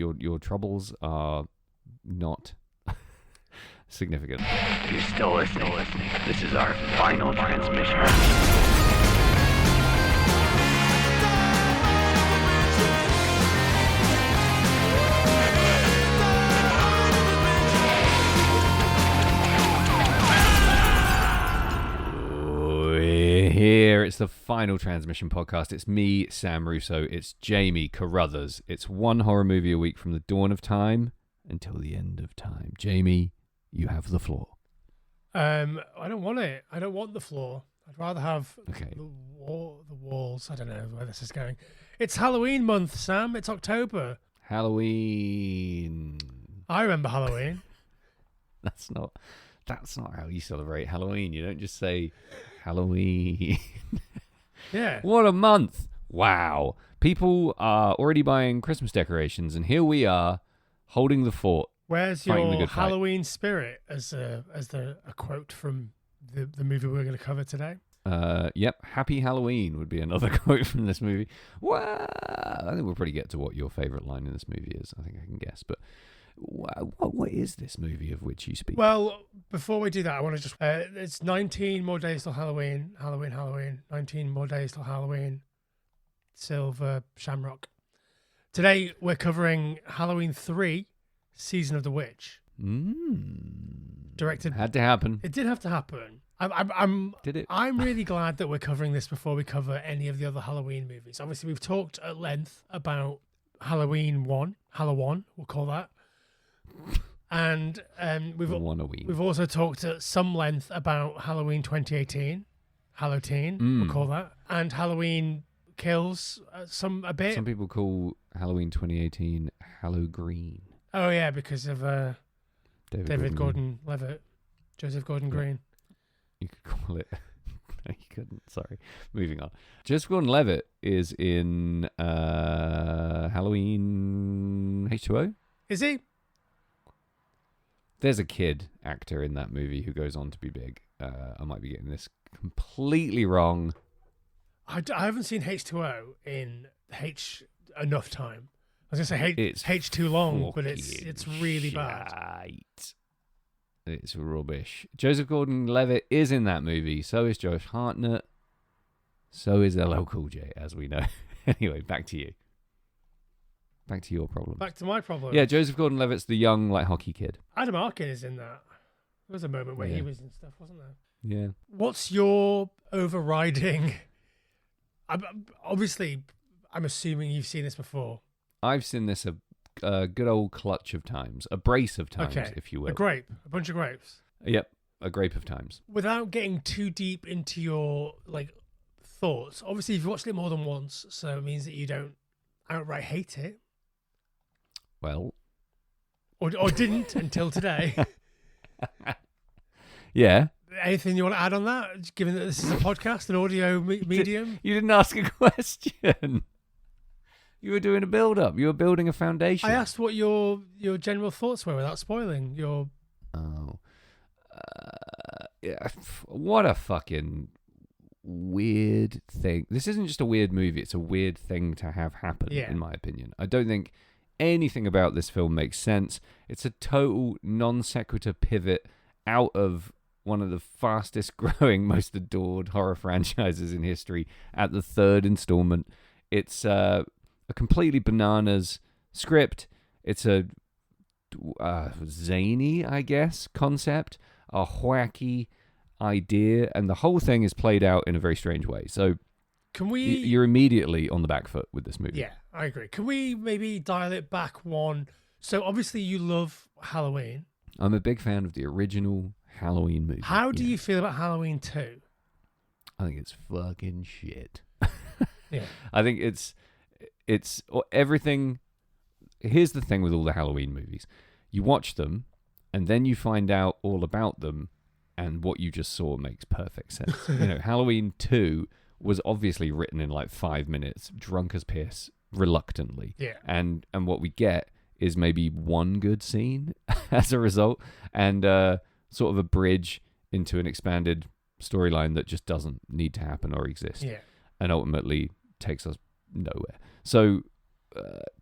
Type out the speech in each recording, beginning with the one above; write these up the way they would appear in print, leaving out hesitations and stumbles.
your troubles are not significant. You're still listening. This is our final transmission. Here, it's the final transmission podcast. It's me, Sam Russo. It's Jamie Carruthers. It's one horror movie a week from the dawn of time until the end of time. Jamie, you have the floor. I don't want it. I don't want the floor. I'd rather have Okay. the walls. I don't know where this is going. It's Halloween month, Sam. It's October. Halloween. I remember Halloween. That's not how you celebrate Halloween. You don't just say Halloween. Yeah. What a month. Wow. People are already buying Christmas decorations, and here we are holding the fort. Where's Fighting the your good fight. Halloween spirit? As a quote from the movie we're going to cover today. Yep. Happy Halloween would be another quote from this movie. Wow. I think we'll probably get to what your favorite line in this movie is. I think I can guess. But what is this movie of which you speak? Well, before we do that, I want to just... it's 19 more days till Halloween. Halloween. 19 more days till Halloween. Silver Shamrock. Today, we're covering Halloween 3, Season of the Witch. Directed... Had to happen. It did have to happen. Did it? I'm really glad that we're covering this before we cover any of the other Halloween movies. Obviously, we've talked at length about Halloween 1. Halloween, we'll call that. And we've also talked at some length about Halloween 2018, Halloween, we'll call that, and Halloween Kills a bit. Some people call Halloween 2018 Halloween. Oh yeah, because of David Gordon-Levitt, Joseph Gordon-Green. You could call it. No, you couldn't. Sorry. Moving on. Joseph Gordon-Levitt is in Halloween H2O. Is he? There's a kid actor in that movie who goes on to be big. I might be getting this completely wrong. I haven't seen H2O in enough time. I was going to say H too long, but it's really bad. It's rubbish. Joseph Gordon-Levitt is in that movie. So is Josh Hartnett. So is LL Cool J, as we know. Anyway, back to you. Back to your problem. Back to my problem. Yeah, Joseph Gordon-Levitt's the young, hockey kid. Adam Arkin is in that. There was a moment where he was in stuff, wasn't there? Yeah. What's your overriding... Obviously, I'm assuming you've seen this before. I've seen this a good old clutch of times. A brace of times, if you will. A bunch of grapes. Yep, a grape of times. Without getting too deep into your thoughts, obviously you've watched it more than once, so it means that you don't outright hate it. Well... Or didn't until today. Yeah. Anything you want to add on that, given that this is a podcast, an audio medium? You didn't ask a question. You were doing a build-up. You were building a foundation. I asked what your general thoughts were without spoiling your... Oh. Yeah. What a fucking weird thing. This isn't just a weird movie. It's a weird thing to have happen, in my opinion. I don't think anything about this film makes sense. It's a total non sequitur pivot out of one of the fastest growing, most adored horror franchises in history at the third installment. It's a completely bananas script. It's a zany, I guess, concept, a wacky idea, and the whole thing is played out in a very strange way. So can we... You're immediately on the back foot with this movie. Yeah, I agree. Can we maybe dial it back one? So obviously you love Halloween. I'm a big fan of the original Halloween movie. How do you feel about Halloween 2? I think it's fucking shit. Yeah. I think it's everything. Here's the thing with all the Halloween movies. You watch them, and then you find out all about them, and what you just saw makes perfect sense. Halloween 2 was obviously written in 5 minutes, drunk as piss, reluctantly. Yeah. And what we get is maybe one good scene as a result, and sort of a bridge into an expanded storyline that just doesn't need to happen or exist. Yeah. And ultimately takes us nowhere. So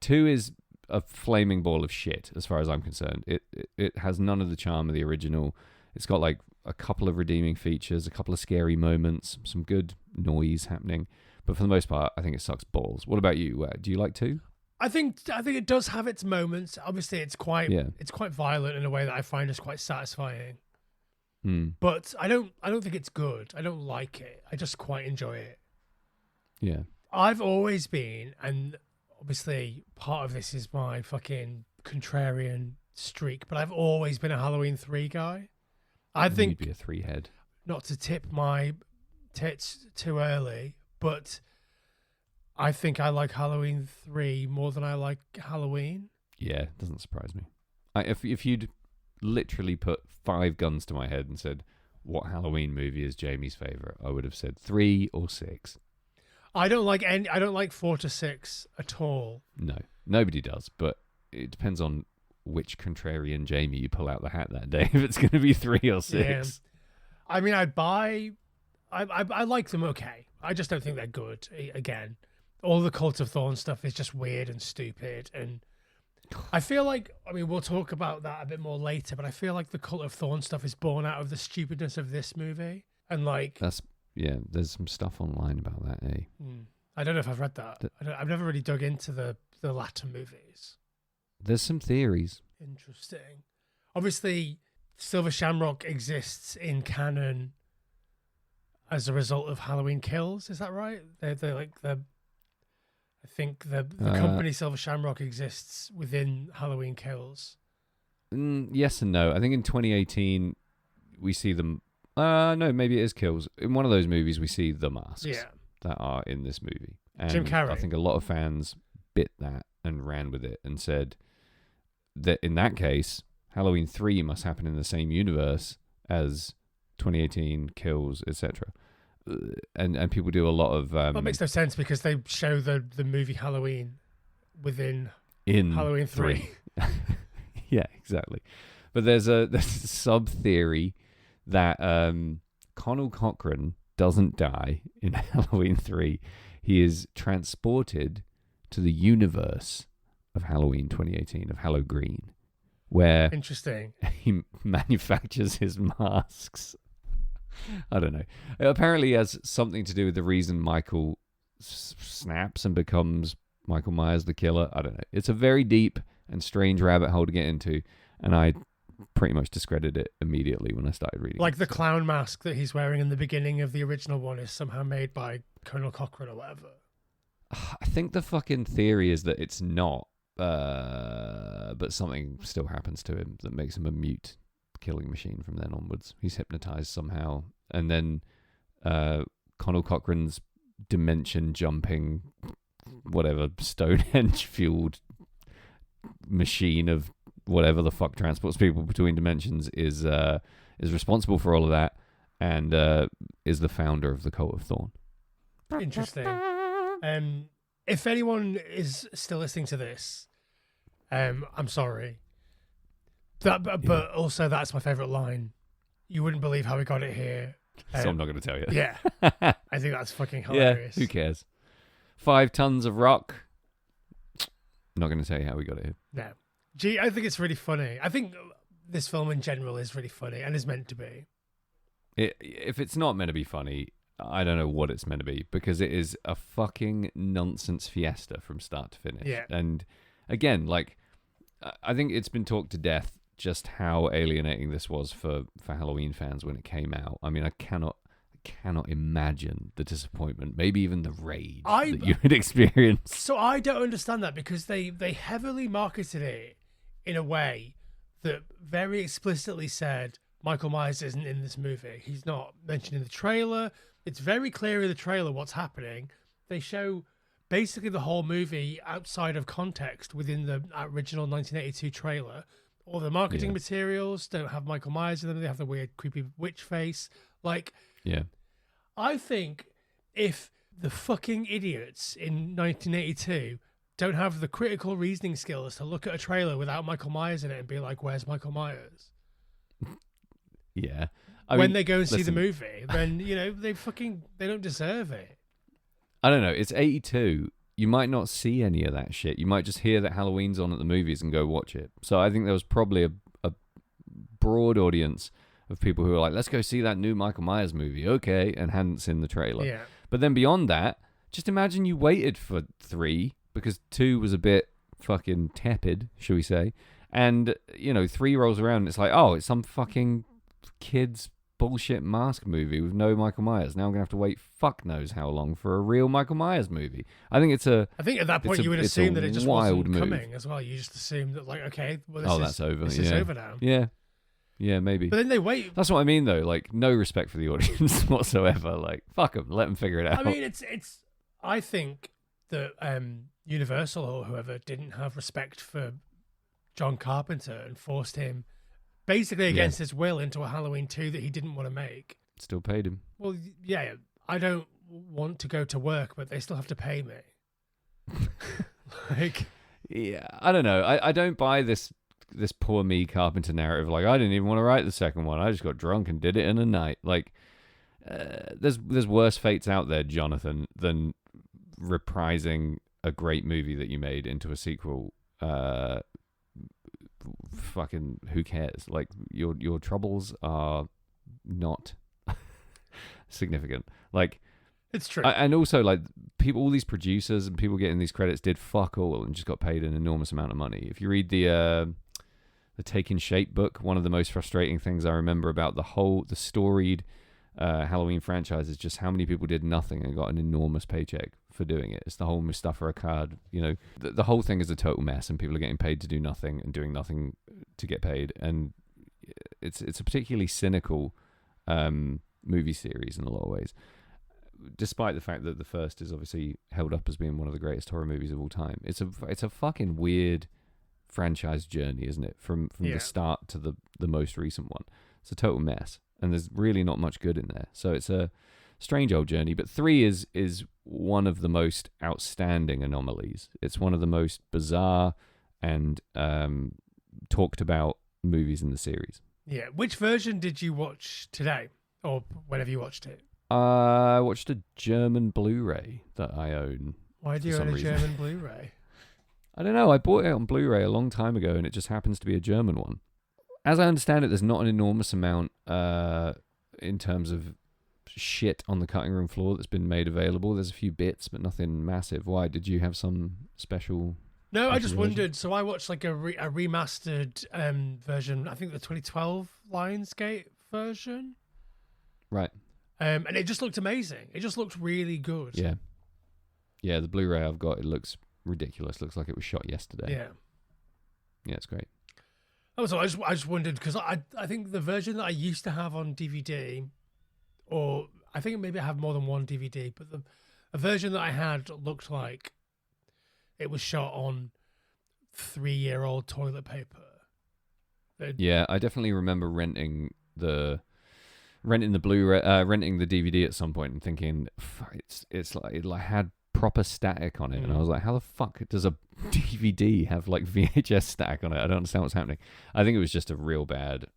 2 is a flaming ball of shit as far as I'm concerned. It has none of the charm of the original. It's got like a couple of redeeming features, a couple of scary moments, some good noise happening, but for the most part, I think it sucks balls. What about you? Do you like 2? I think it does have its moments. Obviously, it's quite violent in a way that I find is quite satisfying. But I don't think it's good. I don't like it. I just quite enjoy it. Yeah. I've always been, and obviously part of this is my fucking contrarian streak, but I've always been a Halloween 3 guy. I think you'd be a 3 head. Not to tip my tits too early, but I think I like Halloween 3 more than I like Halloween. Yeah, it doesn't surprise me. If you'd literally put 5 guns to my head and said, what Halloween movie is Jamie's favourite, I would have said 3 or 6. I don't like 4 to 6 at all. No, nobody does, but it depends on which contrarian Jamie you pull out the hat that day, if it's going to be 3 or 6. Yeah. I mean, I like them okay. I just don't think they're good. Again, all the Cult of Thorn stuff is just weird and stupid. And I feel like, I mean, we'll talk about that a bit more later, but I feel like the Cult of Thorn stuff is born out of the stupidness of this movie. And like... there's some stuff online about that, eh? I don't know if I've read that. I've never really dug into the latter movies. There's some theories. Interesting. Obviously, Silver Shamrock exists in canon as a result of Halloween Kills. Is that right? They're like I think the company Silver Shamrock exists within Halloween Kills. Yes and no. I think in 2018 we see them. No, maybe it is Kills. In one of those movies, we see the masks that are in this movie. And Jim Carrey. I think a lot of fans bit that and ran with it and said that in that case, Halloween 3 must happen in the same universe as 2018 Kills, etc. And people do a lot of... that makes no sense because they show the movie Halloween in Halloween 3. Yeah, exactly. But there's a sub-theory that Conal Cochran doesn't die in Halloween 3. He is transported to the universe of Halloween 2018, of Halloween, where interesting he manufactures his masks. I don't know. It apparently has something to do with the reason Michael snaps and becomes Michael Myers the killer. I don't know. It's a very deep and strange rabbit hole to get into, and I pretty much discredited it immediately when I started reading. Like the clown mask that he's wearing in the beginning of the original one is somehow made by Colonel Cochran or whatever. I think the fucking theory is that it's not, but something still happens to him that makes him a mute killing machine from then onwards. He's hypnotized somehow, and then Conal Cochran's dimension jumping, whatever Stonehenge fueled machine of whatever the fuck transports people between dimensions is responsible for all of that, and is the founder of the Cult of Thorn. Interesting. If anyone is still listening to this, I'm sorry. But also that's my favourite line. You wouldn't believe how we got it here. So I'm not going to tell you. Yeah. I think that's fucking hilarious. Yeah, who cares? 5 tons of rock. Not going to tell you how we got it here. No. Gee, I think it's really funny. I think this film in general is really funny and is meant to be. If it's not meant to be funny, I don't know what it's meant to be, because it is a fucking nonsense fiesta from start to finish. Yeah. And again, like, I think it's been talked to death just how alienating this was for Halloween fans when it came out. I mean, I cannot imagine the disappointment, maybe even the rage that you would experience. So I don't understand that, because they heavily marketed it in a way that very explicitly said Michael Myers isn't in this movie. He's not mentioned in the trailer. It's very clear in the trailer what's happening. They show basically the whole movie outside of context within the original 1982 trailer. All the marketing materials don't have Michael Myers in them. They have the weird, creepy witch face. Like, yeah, I think if the fucking idiots in 1982 don't have the critical reasoning skills to look at a trailer without Michael Myers in it and be like, where's Michael Myers? Yeah. When they go and see the movie, then, they don't deserve it. I don't know. It's 82. you might not see any of that shit. You might just hear that Halloween's on at the movies and go watch it. So I think there was probably a broad audience of people who were like, let's go see that new Michael Myers movie, okay, and hadn't seen the trailer. Yeah. But then beyond that, just imagine you waited for 3 because 2 was a bit fucking tepid, shall we say, and 3 rolls around and it's like, oh, it's some fucking kids bullshit mask movie with no Michael Myers. Now I'm gonna have to wait fuck knows how long for a real Michael Myers movie. I think at that point you would assume that it just wasn't move. coming as well. You just assume that, like, okay, well, that's over. This is over now. Yeah, maybe. But then they wait. That's what I mean, though. Like, no respect for the audience whatsoever. Like, fuck them. Let them figure it out. I mean, it's. I think that Universal or whoever didn't have respect for John Carpenter and forced him basically against his will into a Halloween 2 that he didn't want to make. Still paid him. Well, yeah, I don't want to go to work, but they still have to pay me. Like, yeah, I don't know. I don't buy this poor me Carpenter narrative. Like, I didn't even want to write the second one. I just got drunk and did it in a night. Like, there's worse fates out there, Jonathan, than reprising a great movie that you made into a sequel. Fucking who cares? Like, your troubles are not significant. Like, it's true. And also, like, people, all these producers and people getting these credits did fuck all and just got paid an enormous amount of money. If you read the Taking Shape book, one of the most frustrating things I remember about the storied Halloween franchise is just how many people did nothing and got an enormous paycheck for doing it. It's the whole Mustafa Akkad, the whole thing is a total mess, and people are getting paid to do nothing and doing nothing to get paid, and it's a particularly cynical movie series in a lot of ways, despite the fact that the first is obviously held up as being one of the greatest horror movies of all time. It's a fucking weird franchise journey, isn't it? From the start to the most recent one. It's a total mess, and there's really not much good in there. So it's a strange old journey. But 3 is one of the most outstanding anomalies. It's one of the most bizarre and talked about movies in the series. Yeah. Which version did you watch today, or whenever you watched it? I watched a German Blu-ray that I own. Why do you own a German Blu-ray? I don't know. I bought it on Blu-ray a long time ago, and it just happens to be a German one. As I understand it, there's not an enormous amount in terms of shit on the cutting room floor that's been made available. There's a few bits, but nothing massive. Why? Did you have some special... No, I just wondered. So I watched like a remastered version, I think the 2012 Lionsgate version. Right. And it just looked amazing. It just looked really good. Yeah. Yeah, the Blu-ray I've got, it looks ridiculous. Looks like it was shot yesterday. Yeah. Yeah, it's great. Oh, so I just wondered, because I think the version that I used to have on DVD, or I think maybe I have more than one DVD, but the version that I had looked like it was shot on 3-year-old toilet paper. Yeah, I definitely remember renting the Blu-ray, renting the DVD at some point and thinking it's like it had proper static on it, and I was like, how the fuck does a DVD have like VHS static on it? I don't understand what's happening. I think it was just a real bad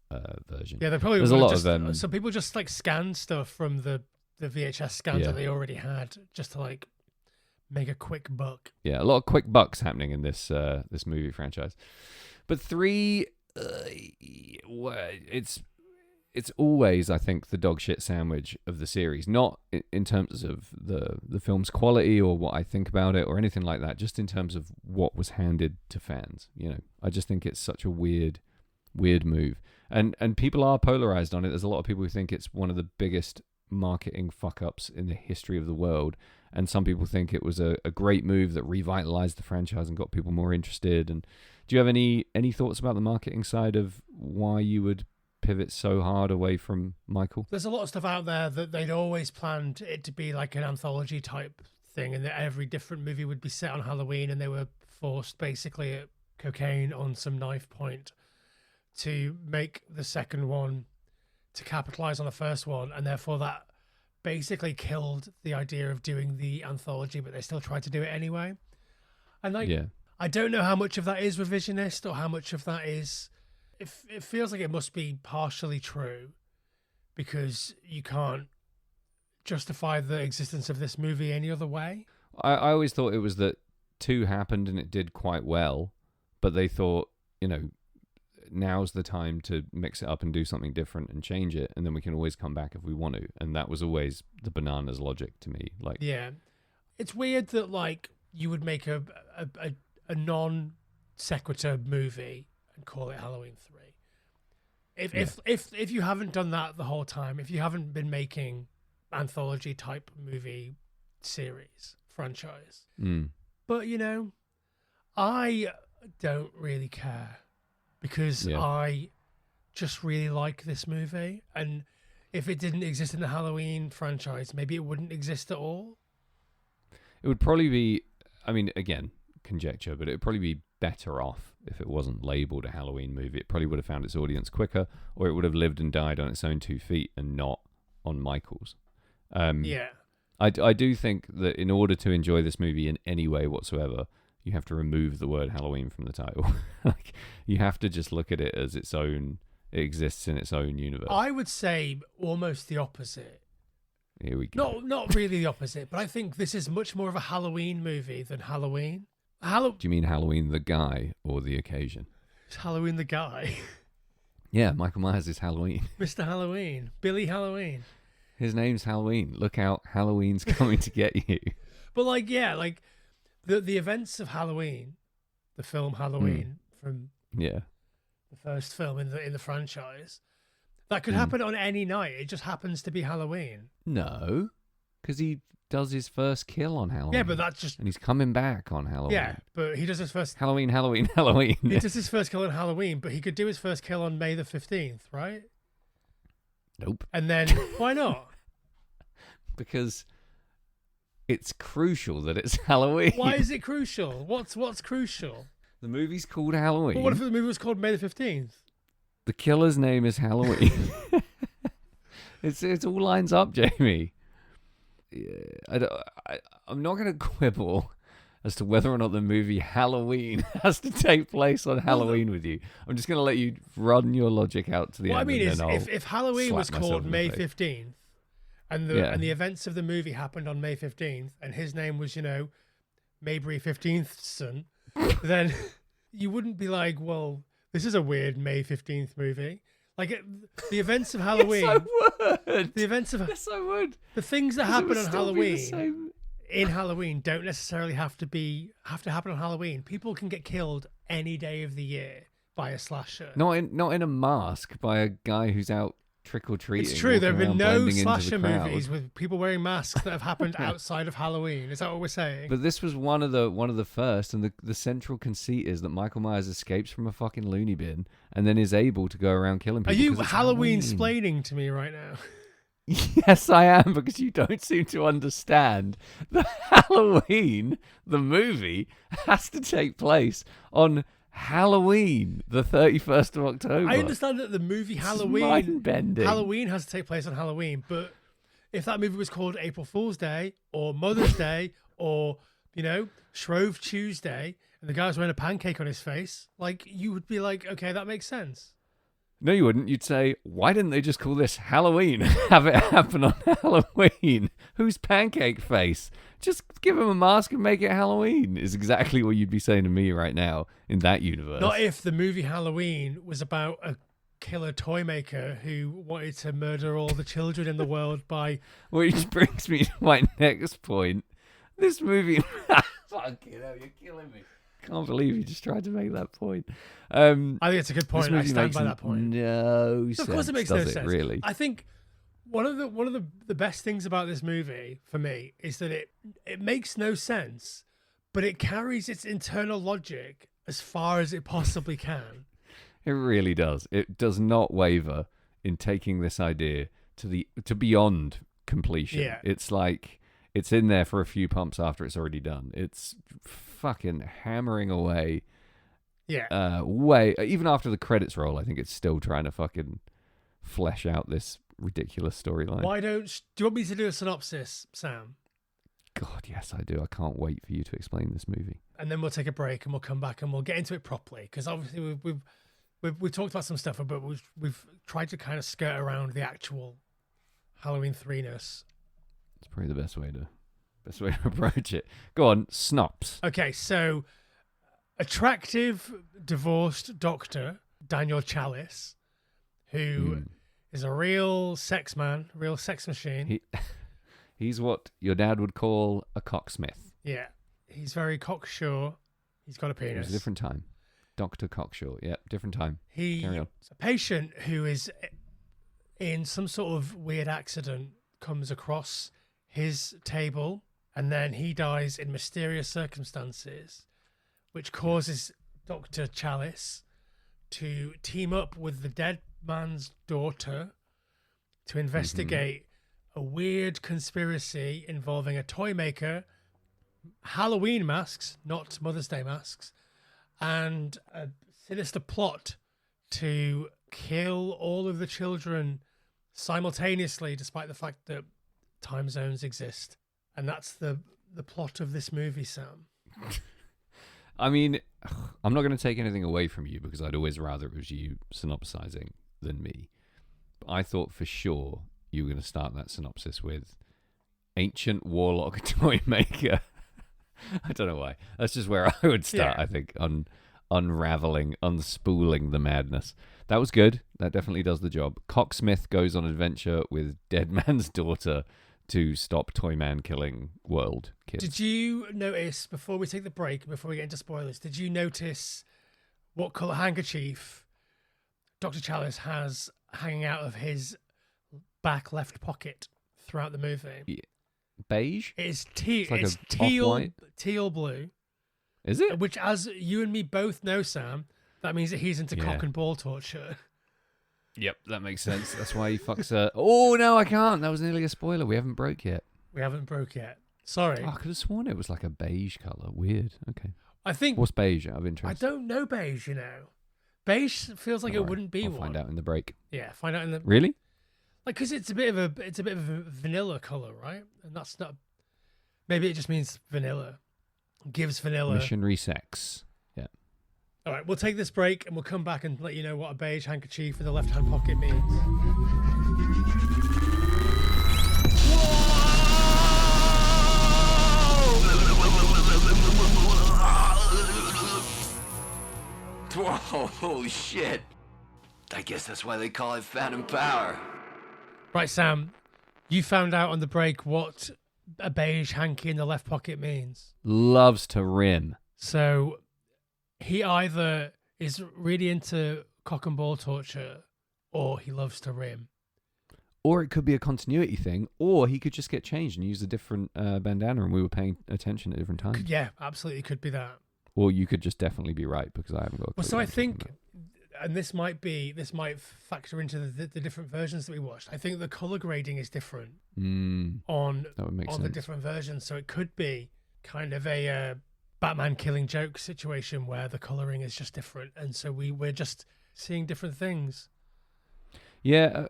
version. Yeah, there's a lot of some people just like scanned stuff from the VHS scans that they already had just to like make a quick buck. Yeah, a lot of quick bucks happening in this movie franchise. But 3, it's always, I think, the dog shit sandwich of the series. Not in terms of the film's quality or what I think about it or anything like that. Just in terms of what was handed to fans. I just think it's such a weird move. And people are polarized on it. There's a lot of people who think it's one of the biggest marketing fuck-ups in the history of the world. And some people think it was a great move that revitalized the franchise and got people more interested. And do you have any thoughts about the marketing side of why you would pivot so hard away from Michael? There's a lot of stuff out there that they'd always planned it to be like an anthology type thing, and that every different movie would be set on Halloween, and they were forced basically at cocaine on some knife point to make the second one to capitalize on the first one, and therefore that basically killed the idea of doing the anthology, but they still tried to do it anyway. And I don't know how much of that is revisionist or how much of that is... It feels like it must be partially true, because you can't justify the existence of this movie any other way. I always thought it was that 2 happened and it did quite well, but they thought, now's the time to mix it up and do something different and change it, and then we can always come back if we want to. And that was always the Bananas logic to me. Like, yeah, it's weird that like you would make a non sequitur movie and call it Halloween 3. If you haven't done that the whole time, if you haven't been making anthology type movie series franchise, but I don't really care because I just really like this movie, and if it didn't exist in the Halloween franchise, maybe it wouldn't exist at all. It would probably be, I mean, again, conjecture, but it would probably be better off if it wasn't labeled a Halloween movie. It probably would have found its audience quicker, or it would have lived and died on its own 2 feet and not on Michael's. I do think that in order to enjoy this movie in any way whatsoever, you have to remove the word Halloween from the title. Like, you have to just look at it as its own. It exists in its own universe. I would say almost the opposite. Here we go. Not really the opposite, but I think this is much more of a Halloween movie than Halloween. Do you mean Halloween the guy or the occasion? It's Halloween the guy. Yeah, Michael Myers is Halloween. Mr. Halloween. Billy Halloween. His name's Halloween. Look out, Halloween's coming to get you. But the events of Halloween, the film Halloween from the first film in the franchise, that could happen on any night. It just happens to be Halloween. No, because he does his first kill on Halloween. Yeah, but that's just... And he's coming back on Halloween. Yeah, but he does his first... Halloween. He does his first kill on Halloween, but he could do his first kill on May the 15th, right? Nope. And then, why not? Because it's crucial that it's Halloween. Why is it crucial? What's crucial? The movie's called Halloween. But what if the movie was called May the 15th? The killer's name is Halloween. It all lines up, Jamie. I'm not going to quibble as to whether or not the movie Halloween has to take place on Halloween with you. I'm just going to let you run your logic out to the end. What I mean is, then if Halloween was called May 15th, and the events of the movie happened on May 15th, and his name was, Maybury 15th son, then you wouldn't be like, well, this is a weird May 15th movie. Like, the events of Halloween... Yes, I would. The events of... Yes, I would. The things that happen on Halloween... In Halloween, don't necessarily have to happen on Halloween. People can get killed any day of the year by a slasher. Not in a mask by a guy who's out trick or treating. It's true. There have been no slasher movies with people wearing masks that have happened outside of Halloween. Is that what we're saying? But this was one of the first, and the central conceit is that Michael Myers escapes from a fucking loony bin and then is able to go around killing people. Are you Halloweensplaining to me right now? Yes, I am, because you don't seem to understand that Halloween, the movie, has to take place on Halloween, the 31st of October. I understand that the movie Halloween has to take place on Halloween, but if that movie was called April Fool's Day or Mother's Day or, Shrove Tuesday, and the guy was wearing a pancake on his face, like, you would be like, okay, that makes sense. No, you wouldn't. You'd say, why didn't they just call this Halloween? Have it happen on Halloween? Who's Pancake Face? Just give him a mask and make it Halloween, is exactly what you'd be saying to me right now in that universe. Not if the movie Halloween was about a killer toy maker who wanted to murder all the children in the world by... Which brings me to my next point. This movie... Fucking hell, you're killing me. Can't believe you just tried to make that point. I think it's a good point. I stand by that point. No sense. Of course, it makes no sense. Really? I think one of the best things about this movie for me is that it makes no sense, but it carries its internal logic as far as it possibly can. It really does. It does not waver in taking this idea to beyond completion. Yeah. It's like it's in there for a few pumps after it's already done. It's fucking hammering away. Yeah. Even after the credits roll, I think it's still trying to fucking flesh out this ridiculous storyline. Do you want me to do a synopsis, Sam? God, yes, I do. I can't wait for you to explain this movie. And then we'll take a break and we'll come back and we'll get into it properly, because obviously we've talked about some stuff, but we've tried to kind of skirt around the actual Halloween 3-ness. It's probably the best way to Best way to approach it. Go on, Snops. Okay, so attractive divorced doctor Daniel Chalice, who is a real sex man, real sex machine. He's what your dad would call a cocksmith. Yeah, he's very cocksure. He's got a penis. It was a different time. Dr. Cockshaw. Yeah, different time. Carry on. A patient who is in some sort of weird accident comes across his table, and then he dies in mysterious circumstances, which causes Dr. Chalice to team up with the dead man's daughter to investigate a weird conspiracy involving a toy maker, Halloween masks, not Mother's Day masks, and a sinister plot to kill all of the children simultaneously, despite the fact that time zones exist. And that's the plot of this movie, Sam. I mean, I'm not going to take anything away from you because I'd always rather it was you synopsizing than me. But I thought for sure you were going to start that synopsis with ancient warlock toy maker. I don't know why. That's just where I would start, I think, on unraveling, unspooling the madness. That was good. That definitely does the job. Cocksmith goes on adventure with dead man's daughter to stop toy man killing world kids. Did you notice, before we take the break, before we get into spoilers, did you notice what colour handkerchief Dr. Chalice has hanging out of his back left pocket throughout the movie? Yeah. Beige? It's like it's teal blue. Is it? Which, as you and me both know, Sam, that means that he's into cock and ball torture. Yep, that makes sense. That's why he fucks her. Oh, no, I can't. That was nearly a spoiler. We haven't broke yet. Sorry. Oh, I could have sworn it was like a beige colour. Weird. Okay. I think... What's beige out of interest? I don't know beige, you know. Beige feels like it wouldn't be I'll one. find out in the break. Yeah, find out in the... Really? Like, because it's a bit of a vanilla colour, right? And that's not... Maybe it just means vanilla. Gives vanilla... Missionary sex. Yeah. All right, we'll take this break and we'll come back and let you know what a beige handkerchief in the left-hand pocket means. Whoa, shit. I guess that's why they call it Phantom Power. Right, Sam, you found out on the break what a beige hanky in the left pocket means. Loves to rim. So he either is really into cock and ball torture or he loves to rim. Or it could be a continuity thing, or he could just get changed and use a different bandana and we were paying attention at different times. Yeah, absolutely could be that. Or you could just definitely be right because I haven't got a clue. Well, so I think, and this might factor into the different versions that we watched. I think the color grading is different on the different versions. So it could be kind of a Batman Killing Joke situation where the coloring is just different. And so we're just seeing different things. Yeah,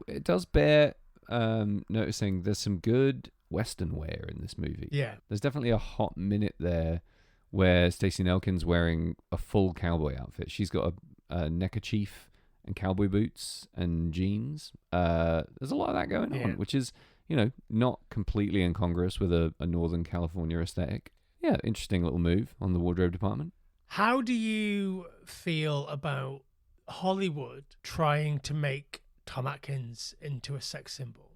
it does bear noticing there's some good Western wear in this movie. Yeah. There's definitely a hot minute there where Stacey Nelkin's wearing a full cowboy outfit. She's got a neckerchief and cowboy boots and jeans. There's a lot of that going on, which is, not completely incongruous with a Northern California aesthetic. Yeah, interesting little move on the wardrobe department. How do you feel about Hollywood trying to make Tom Atkins into a sex symbol?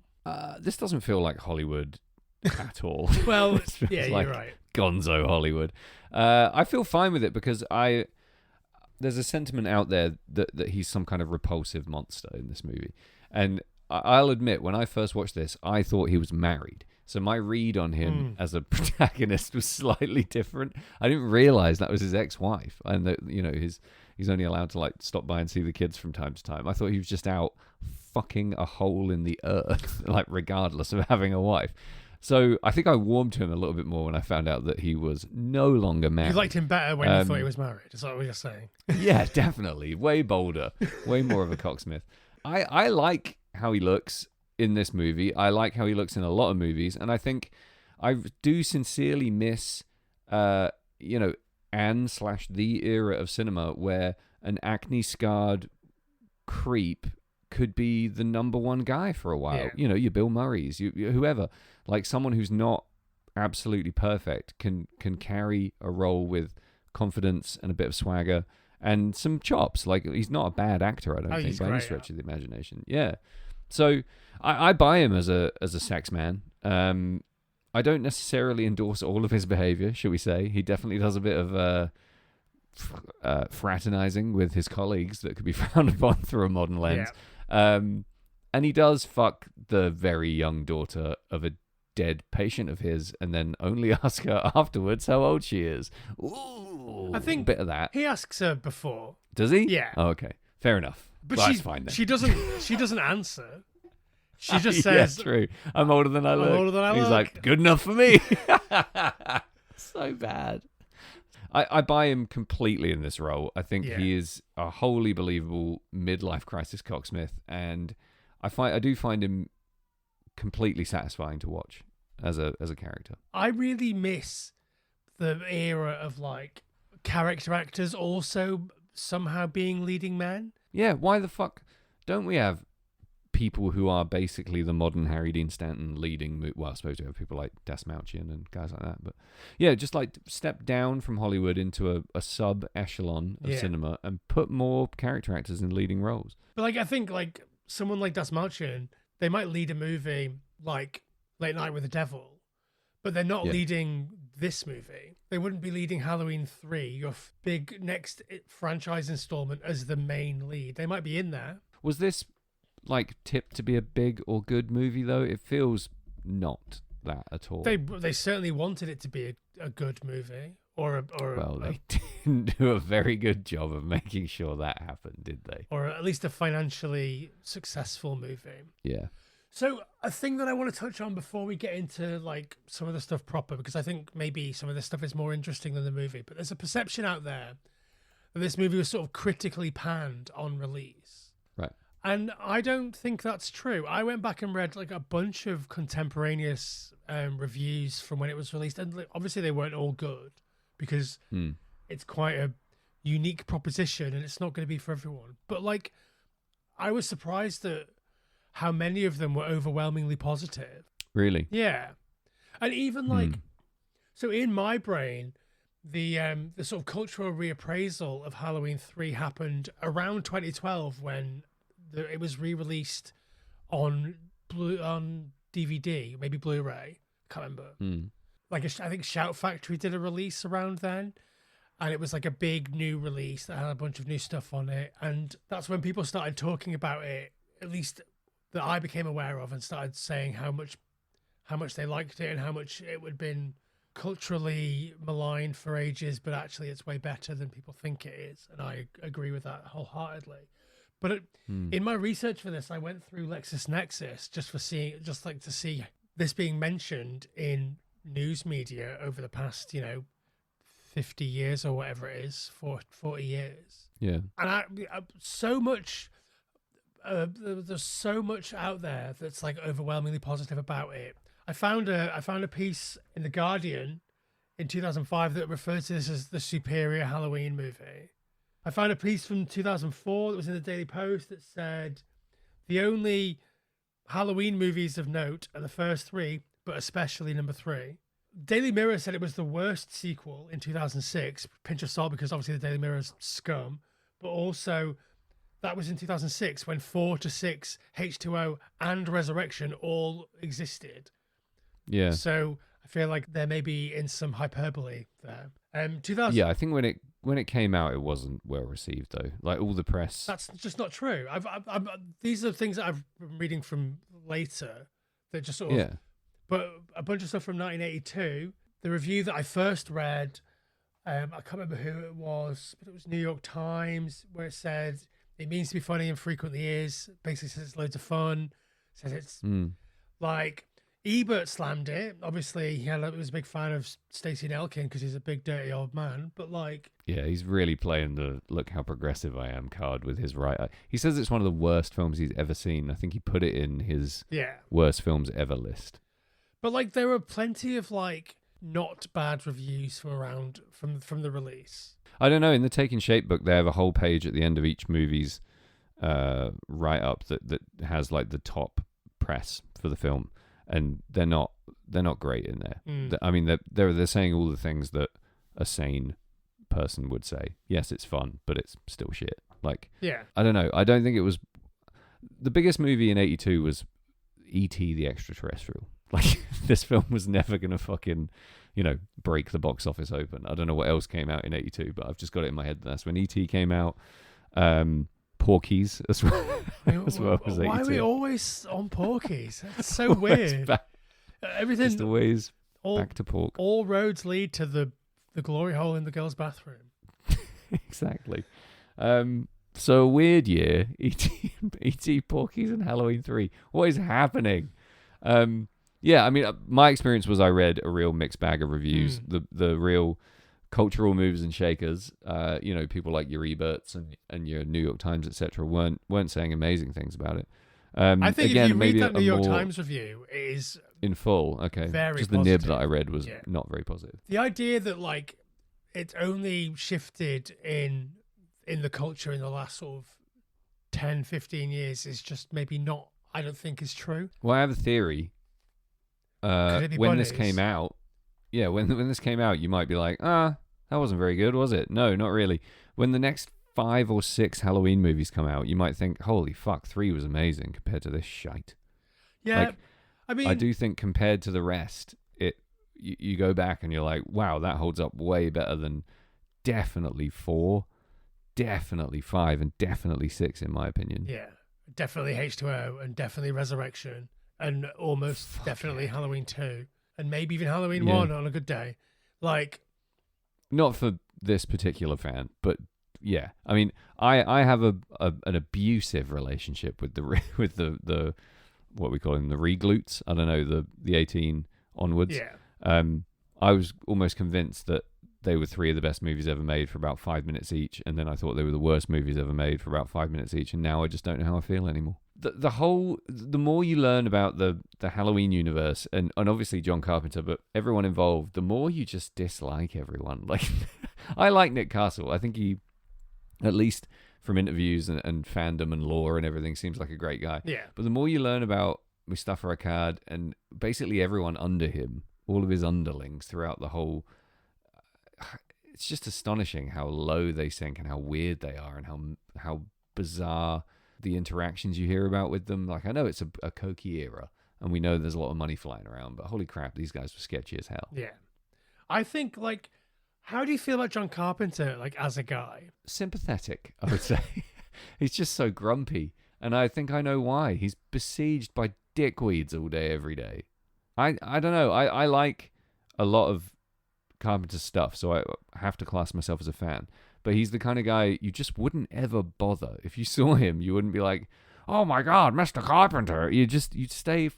This doesn't feel like Hollywood at all. Well, yeah, you're right. Gonzo Hollywood. I feel fine with it because there's a sentiment out there that he's some kind of repulsive monster in this movie. And I'll admit, when I first watched this, I thought he was married. So my read on him as a protagonist was slightly different. I didn't realize that was his ex-wife and that, he's only allowed to stop by and see the kids from time to time. I thought he was just out fucking a hole in the earth, regardless of having a wife. So I think I warmed to him a little bit more when I found out that he was no longer married. You liked him better when you thought he was married. Is that what you're saying? Yeah, definitely. Way bolder. Way more of a cocksmith. I like how he looks in this movie. I like how he looks in a lot of movies. And I think I do sincerely miss, Anne/the era of cinema where an acne-scarred creep could be the number one guy for a while. Yeah. Your Bill Murrays, you whoever. Someone who's not absolutely perfect, can carry a role with confidence and a bit of swagger and some chops. Like, he's not a bad actor, I don't think, by any stretch of the imagination. Yeah. So I buy him as a sex man. I don't necessarily endorse all of his behavior, shall we say. He definitely does a bit of fraternizing with his colleagues that could be frowned upon through a modern lens. Yeah. And he does fuck the very young daughter of a dead patient of his and then only ask her afterwards how old she is. Ooh, I think a bit of that. He asks her before. Does he? Yeah. Oh, okay. Fair enough. But well, that's fine then. She doesn't answer. She just says, yeah, true. I'm older than I look. I'm older than I look. He's like, good enough for me. So bad. I buy him completely in this role. I think he is a wholly believable midlife crisis cocksmith, and I do find him completely satisfying to watch as a character. I really miss the era of like character actors also somehow being leading men. Yeah, why the fuck don't we have people who are basically the modern Harry Dean Stanton leading? Well, I suppose we have people like Des Malchian and guys like that, but yeah, just like step down from Hollywood into a sub echelon of cinema and put more character actors in leading roles. But like, I think like someone like Des Malchian, they might lead a movie like Late Night with the Devil, but they're not leading this movie. They wouldn't be leading Halloween 3, your big next franchise installment, as the main lead. They might be in there. Was this like tipped to be a big or good movie though? It feels not that at all. They certainly wanted it to be a good movie, they didn't do a very good job of making sure that happened, did they? Or at least a financially successful movie. Yeah. So a thing that I want to touch on before we get into like some of the stuff proper, because I think maybe some of this stuff is more interesting than the movie, but there's a perception out there that this movie was sort of critically panned on release. Right. And I don't think that's true. I went back and read like a bunch of contemporaneous reviews from when it was released, and like, obviously they weren't all good because it's quite a unique proposition and it's not going to be for everyone. But like, I was surprised at how many of them were overwhelmingly positive. Really? Yeah. And even like, so in my brain, the sort of cultural reappraisal of Halloween 3 happened around 2012 when it was re-released on DVD, maybe Blu-ray. Can't remember. Like I think Shout Factory did a release around then, and it was like a big new release that had a bunch of new stuff on it, and that's when people started talking about it, at least that I became aware of, and started saying how much they liked it and how much it would have been culturally maligned for ages, but actually it's way better than people think it is, and I agree with that wholeheartedly. But in my research for this, I went through LexisNexis to see this being mentioned in news media over the past 50 years or whatever it is, 40 years. Yeah. And there's so much out there that's like overwhelmingly positive about it. I found a piece in The Guardian in 2005 that referred to this as the superior Halloween movie. I found a piece from 2004 that was in the Daily Post that said the only Halloween movies of note are the first 3, but especially number 3. Daily Mirror said it was the worst sequel in 2006. Pinch of salt, because obviously the Daily Mirror's scum, but also that was in 2006 when 4 to 6, H2O, and Resurrection all existed. Yeah. So I feel like there may be in some hyperbole there. 2000. Yeah, I think when it came out, it wasn't well received though. Like all the press. That's just not true. These are things that I've been reading from later that just sort of. Yeah. But a bunch of stuff from 1982. The review that I first read, I can't remember who it was, but it was New York Times, where it said it means to be funny and frequently is. Basically says it's loads of fun. Says it's like. Ebert slammed it. Obviously, he was a big fan of Stacey Nelkin because he's a big dirty old man. But like, yeah, he's really playing the "look how progressive I am" card with his right. He says it's one of the worst films he's ever seen. I think he put it in his worst films ever list. But like, there were plenty of like not bad reviews from the release. I don't know. In the Taking Shape book, they have a whole page at the end of each movie's write up that has like the top press for the film. and they're not great in there. Mm. I mean, they're saying all the things that a sane person would say. Yes, it's fun, but it's still shit. Like, Yeah. I don't know. I don't think it was the biggest movie in '82 was E.T. the Extraterrestrial. Like, this film was never gonna fucking, break the box office open. I don't know what else came out in '82, but I've just got it in my head. That's when E.T. came out. Porky's as well. As well as why 82. are we always on Porky's? That's so weird. Everything Just always all, back to pork. All roads lead to the glory hole in the girls' bathroom. Exactly. So a weird year. E.T., Porky's, and Halloween 3. What is happening? Yeah, I mean, my experience was I read a real mixed bag of reviews. The real cultural movers and shakers, people like your Eberts and your New York Times, etc., weren't saying amazing things about it. I think again, if you maybe read that New York more Times review, it is in full. Okay, very just the positive. nib that I read was not very positive. The idea that like it's only shifted in the culture in the last sort of 10, 15 years is just maybe not. I don't think is true. Well, I have a theory. When this came out, when this came out, you might be like, that wasn't very good, was it? No, not really. When the next 5 or 6 Halloween movies come out, you might think, holy fuck, 3 was amazing compared to this shite. Yeah, like, I mean, I do think compared to the rest, you go back and you're like, wow, that holds up way better than definitely 4, definitely 5, and definitely 6 in my opinion. Yeah, definitely H2O and definitely Resurrection and almost definitely Halloween 2 and maybe even Halloween 1 on a good day. Like, not for this particular fan, but yeah, I mean, I have an abusive relationship with the what we call them, the reglutes. I don't know, the 18 onwards. Yeah. I was almost convinced that they were 3 of the best movies ever made for about 5 minutes each, and then I thought they were the worst movies ever made for about 5 minutes each, and now I just don't know how I feel anymore. The more you learn about the Halloween universe, and obviously John Carpenter, but everyone involved, the more you just dislike everyone. Like, I like Nick Castle. I think he, at least from interviews and fandom and lore and everything, seems like a great guy. Yeah. But the more you learn about Mustafa Akkad and basically everyone under him, all of his underlings throughout the whole, it's just astonishing how low they sink and how weird they are and how bizarre the interactions you hear about with them. Like, I know it's a cokey era and we know there's a lot of money flying around, but holy crap, these guys were sketchy as hell. Yeah. I think, like, how do you feel about John Carpenter, like, as a guy? Sympathetic, I would say. He's just so grumpy, and I think I know why. He's besieged by dickweeds all day, every day. I don't know. I like a lot of Carpenter's stuff, so I have to class myself as a fan. But he's the kind of guy you just wouldn't ever bother. If you saw him, you wouldn't be like, oh my God, Mr. Carpenter. You'd stay,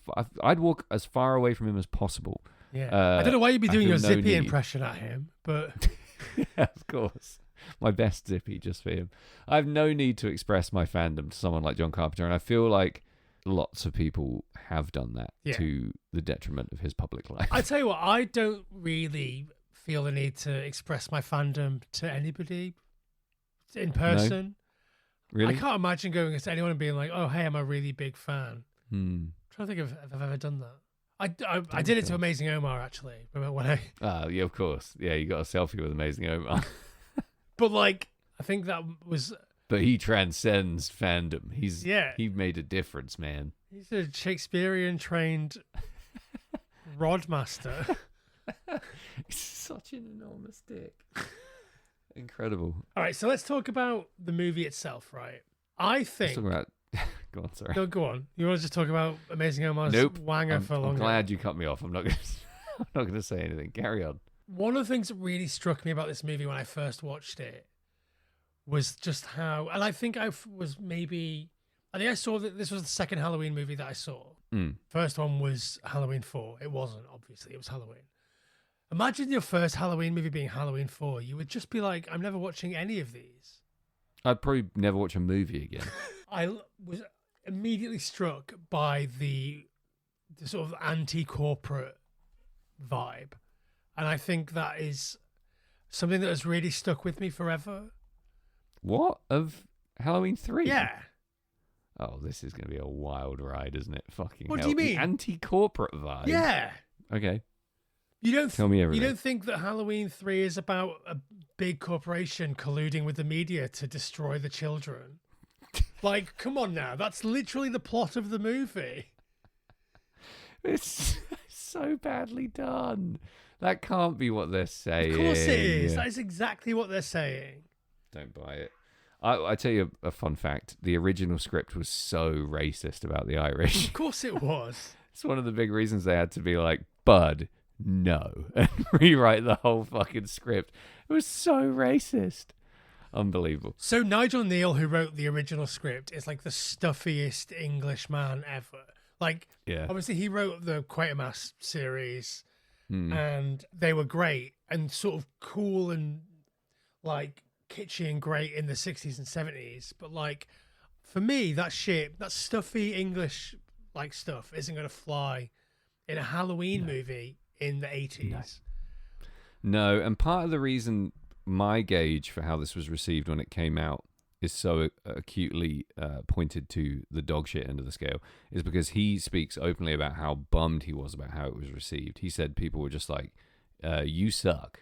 I'd walk as far away from him as possible. Yeah. I don't know why you'd be doing your no Zippy need. impression at him, but... Yeah, of course. My best Zippy just for him. I have no need to express my fandom to someone like John Carpenter, and I feel like lots of people have done that to the detriment of his public life. I tell you what, I don't really feel the need to express my fandom to anybody in person. No? Really? I can't imagine going to anyone and being like, oh, hey, I'm a really big fan. I'm trying to think if I've ever done that. I did it to Amazing Omar, actually. Remember when I... yeah, of course. Yeah, you got a selfie with Amazing Omar. But, like, I think that was... But he transcends fandom. He made a difference, man. He's a Shakespearean-trained rod master. He's such an enormous dick. Incredible. All right, so let's talk about the movie itself, right? I think... Let's talk about... Go on, sorry. No, go on. You want to just talk about Amazing Omar's wanger for longer? I'm glad you cut me off. I'm not going to say anything. Carry on. One of the things that really struck me about this movie when I first watched it was just how, and I think I saw that this was the second Halloween movie that I saw. First one was Halloween 4. It wasn't, obviously. It was Halloween. Imagine your first Halloween movie being Halloween 4. You would just be like, I'm never watching any of these. I'd probably never watch a movie again. I was immediately struck by the sort of anti-corporate vibe. And I think that is something that has really stuck with me forever. What? Of Halloween 3? Yeah. Oh, this is going to be a wild ride, isn't it? Fucking What hell. do you mean? The anti-corporate vibe. Yeah. Okay. Tell me You everything. don't think that Halloween 3 is about a big corporation colluding with the media to destroy the children? Like, come on now. That's literally the plot of the movie. It's so badly done. That can't be what they're saying. Of course it is. That is exactly what they're saying. Don't buy it. I tell you a fun fact. The original script was so racist about the Irish. Of course it was. It's one of the big reasons they had to be like, Bud, no. And rewrite the whole fucking script. It was so racist. Unbelievable. So Nigel Neal, who wrote the original script, is like the stuffiest English man ever. Like, obviously he wrote the Quatermass series and they were great and sort of cool and like kitschy and great in the 60s and 70s. But like, for me, that stuffy English like stuff isn't going to fly in a Halloween movie in the 80s. No, and part of the reason my gauge for how this was received when it came out is so acutely pointed to the dog shit end of the scale is because he speaks openly about how bummed he was about how it was received. He said people were just like, you suck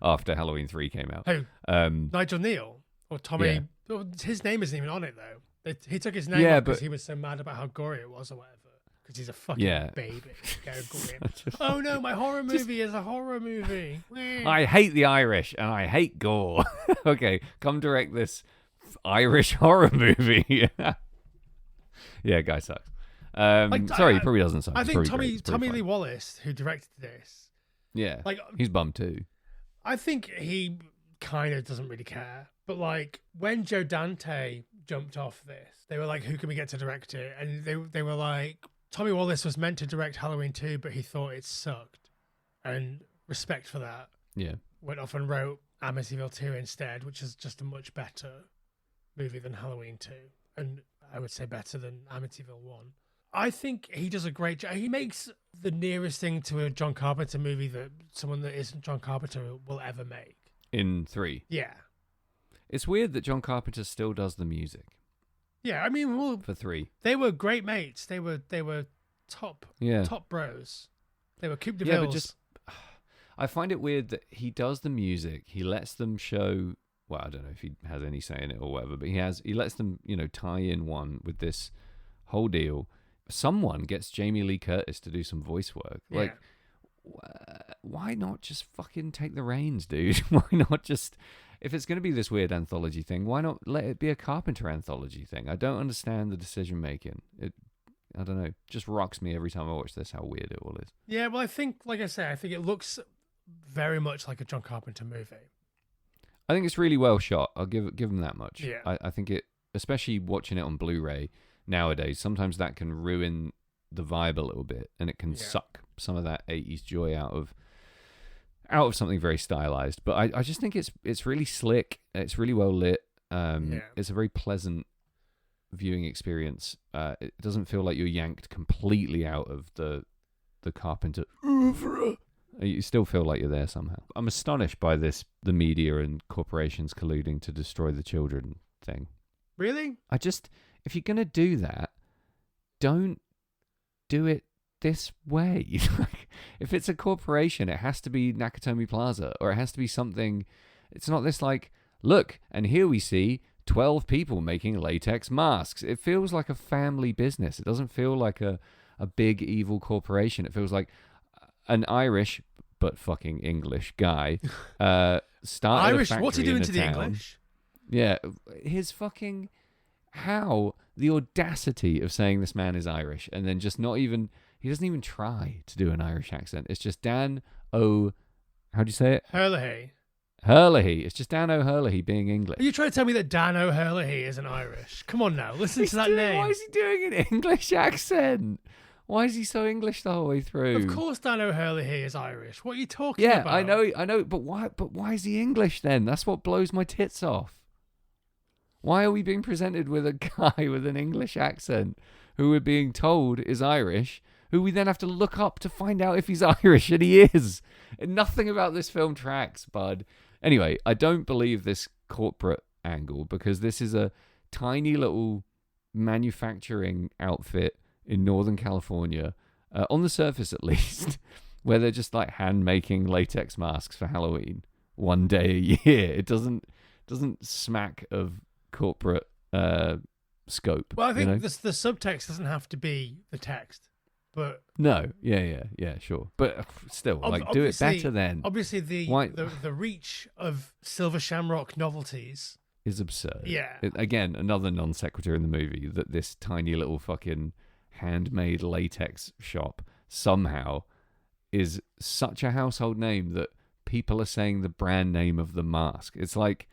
after Halloween 3 came out. Who? Nigel Neal or Tommy? Yeah. Well, his name isn't even on it though. He took his name off because but he was so mad about how gory it was or whatever. Because he's a fucking baby. Go grim. Oh no, my horror movie is a horror movie. I hate the Irish and I hate gore. Okay, come direct this Irish horror movie. Yeah, guy sucks. Sorry, he probably doesn't suck. I It's think probably Tommy fine. Lee Wallace, who directed this, Yeah, like he's bummed too. I think he kind of doesn't really care. But like when Joe Dante jumped off this, they were like, "Who can we get to direct it?" And they were like, Tommy Wallace was meant to direct Halloween 2, but he thought it sucked. And respect for that. Yeah. Went off and wrote Amityville 2 instead, which is just a much better movie than Halloween 2. And I would say better than Amityville 1. I think he does a great job. He makes the nearest thing to a John Carpenter movie that someone that isn't John Carpenter will ever make. In 3. Yeah. It's weird that John Carpenter still does the music. Yeah, I mean, well, for 3. They were great mates. They were top bros. They were Coupe de Yeah, Villes. but just I find it weird that he does the music. He lets them show. Well, I don't know if he has any say in it or whatever, but he lets them, tie in one with this whole deal. Someone gets Jamie Lee Curtis to do some voice work. Yeah. Like, why not just fucking take the reins, dude? Why not just? If it's going to be this weird anthology thing, why not let it be a Carpenter anthology thing? I don't understand the decision making. I don't know. Just rocks me every time I watch this how weird it all is. Yeah, well, I think, like I say, I think it looks very much like a John Carpenter movie. I think it's really well shot. I'll give him that much. Yeah. I think it, especially watching it on Blu-ray nowadays, sometimes that can ruin the vibe a little bit, and it can suck some of that 80s joy out of something very stylized. But I just think it's really slick. It's really well lit. It's a very pleasant viewing experience. It doesn't feel like you're yanked completely out of the Carpenter oeuvre. You still feel like you're there somehow. I'm astonished by the media and corporations colluding to destroy the children thing. Really? If you're going to do that, don't do it this way. If it's a corporation, it has to be Nakatomi Plaza, or it has to be something. It's not this like, look, and here we see 12 people making latex masks. It feels like a family business. It doesn't feel like a big evil corporation. It feels like an Irish but fucking English guy started Irish? a factory What's he doing in a to the town. English? Yeah, his fucking the audacity of saying this man is Irish and then just not even. He doesn't even try to do an Irish accent. It's just Dan O. How do you say it? Hurley. It's just Dan O'Hurley being English. Are you trying to tell me that Dan O'Hurley isn't Irish? Come on now, listen to that name. Why is he doing an English accent? Why is he so English the whole way through? Of course Dan O'Hurley is Irish. What are you talking about? Yeah, I know, but why is he English then? That's what blows my tits off. Why are we being presented with a guy with an English accent who we're being told is Irish, who we then have to look up to find out if he's Irish, and he is? And nothing about this film tracks, bud. Anyway, I don't believe this corporate angle, because this is a tiny little manufacturing outfit in Northern California, on the surface at least, where they're just like hand making latex masks for Halloween one day a year. It doesn't smack of corporate scope. Well, I think the subtext doesn't have to be the text, but no, yeah, sure, but still, like, do it better then. Obviously, the reach of Silver Shamrock novelties is absurd. Yeah. Again, another non sequitur in the movie, that this tiny little fucking handmade latex shop somehow is such a household name that people are saying the brand name of the mask. It's like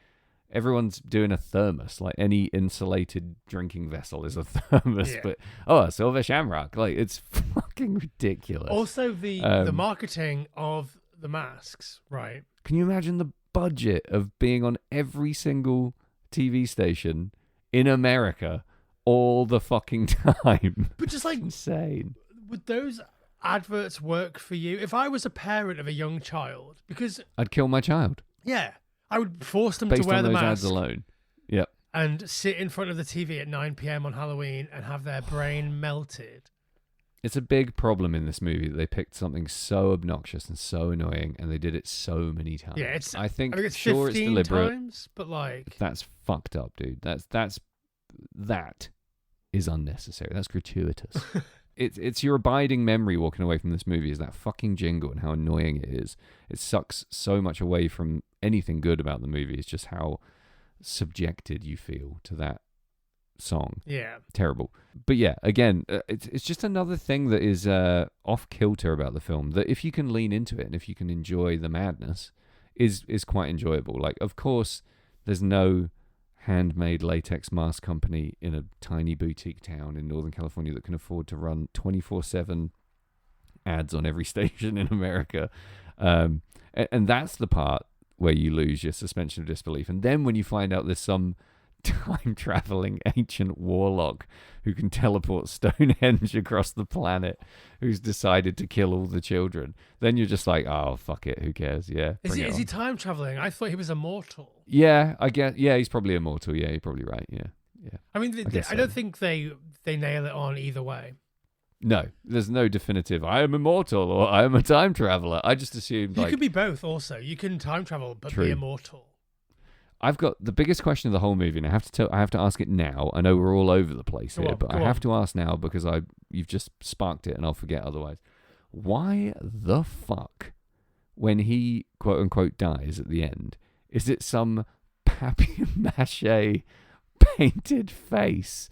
everyone's doing a thermos, like any insulated drinking vessel is a thermos, but a Silver Shamrock, like, it's fucking ridiculous. Also, the marketing of the masks, right? Can you imagine the budget of being on every single TV station in America all the fucking time? But just like, insane. Would those adverts work for you? If I was a parent of a young child, because I'd kill my child. Yeah, I would force them Based to wear on the those mask ads alone. Yep. and sit in front of the TV at 9 p.m. on Halloween and have their brain melted. It's a big problem in this movie that they picked something so obnoxious and so annoying, and they did it so many times. Yeah, I think it's sure 15 it's deliberate, times, but like, that's fucked up, dude. That is unnecessary. That's gratuitous. It's your abiding memory walking away from this movie is that fucking jingle and how annoying it is. It sucks so much away from anything good about the movie. It's just how subjected you feel to that song. Yeah. Terrible. But yeah, again, it's just another thing that is off kilter about the film, that if you can lean into it and if you can enjoy the madness, is quite enjoyable. Like, of course, there's no handmade latex mask company in a tiny boutique town in Northern California that can afford to run 24/7 ads on every station in America. And that's the part where you lose your suspension of disbelief. And then when you find out there's some time-traveling ancient warlock who can teleport Stonehenge across the planet, who's decided to kill all the children, then you're just like, oh, fuck it, who cares? Yeah. Is he time-traveling? I thought he was immortal. Yeah, I guess. Yeah, he's probably immortal. Yeah, you're probably right. Yeah. I mean, I don't think they nail it on either way. No, there's no definitive, I am immortal or I am a time traveler. I just assumed, you could be both also. You can time travel but be immortal. I've got the biggest question of the whole movie, and I have to ask it now. I know we're all over the place here, but I have to ask now because you've just sparked it and I'll forget otherwise. Why the fuck, when he quote unquote dies at the end, is it some papier-mâché painted face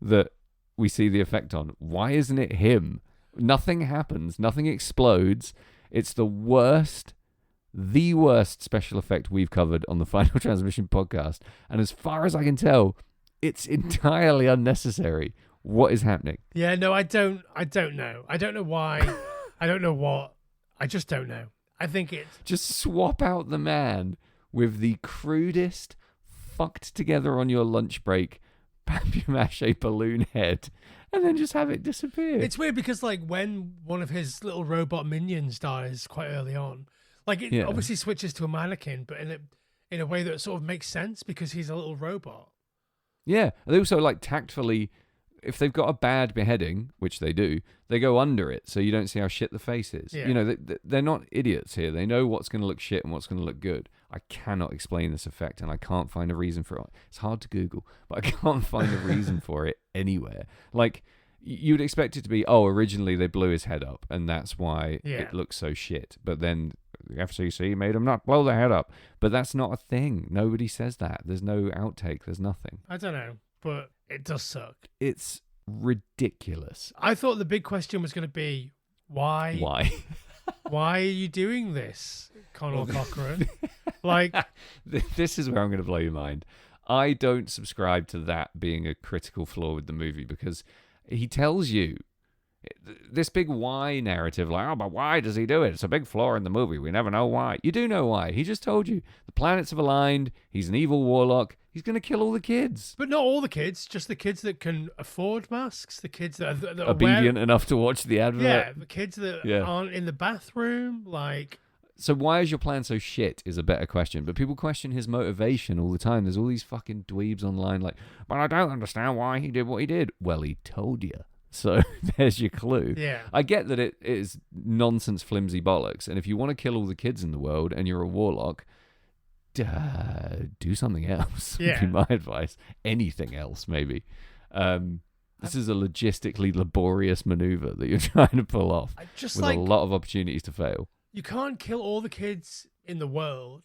that we see the effect on? Why isn't it him? Nothing happens. Nothing explodes. It's the worst special effect we've covered on the Final Transmission podcast. And as far as I can tell, it's entirely unnecessary. What is happening? Yeah, no, I don't know. I don't know why. I don't know what. I just don't know. I think it's... Just swap out the man with the crudest, fucked together on your lunch break papier-mâché balloon head, and then just have it disappear. It's weird because, like, when one of his little robot minions dies quite early on, like, it obviously switches to a mannequin, but in a way that sort of makes sense because he's a little robot. Yeah, and they also, like, tactfully, if they've got a bad beheading, which they do, they go under it so you don't see how shit the face is. Yeah. You know, they're not idiots here. They know what's going to look shit and what's going to look good. I cannot explain this effect, and I can't find a reason for it. It's hard to Google, but I can't find a reason for it anywhere. Like, you'd expect it to be, originally they blew his head up, and that's why it looks so shit. But then the FCC made him not blow the head up. But that's not a thing. Nobody says that. There's no outtake. There's nothing. I don't know, but it does suck. It's ridiculous. I thought the big question was going to be, why? Why? Why are you doing this, Conor Cochran? Like, this is where I'm going to blow your mind. I don't subscribe to that being a critical flaw with the movie, because he tells you this big why narrative, like, but why does he do it? It's a big flaw in the movie. We never know why. You do know why. He just told you. The planets have aligned. He's an evil warlock. He's going to kill all the kids. But not all the kids, just the kids that can afford masks, the kids that are obedient enough to watch the advert. Yeah, the kids that aren't in the bathroom, like... So why is your plan so shit is a better question. But people question his motivation all the time. There's all these fucking dweebs online like, but I don't understand why he did what he did. Well, he told you. So there's your clue. Yeah. I get that it is nonsense, flimsy bollocks. And if you want to kill all the kids in the world and you're a warlock, do something else. Yeah. Would be my advice. Anything else, maybe. This is a logistically laborious maneuver that you're trying to pull off with a lot of opportunities to fail. You can't kill all the kids in the world.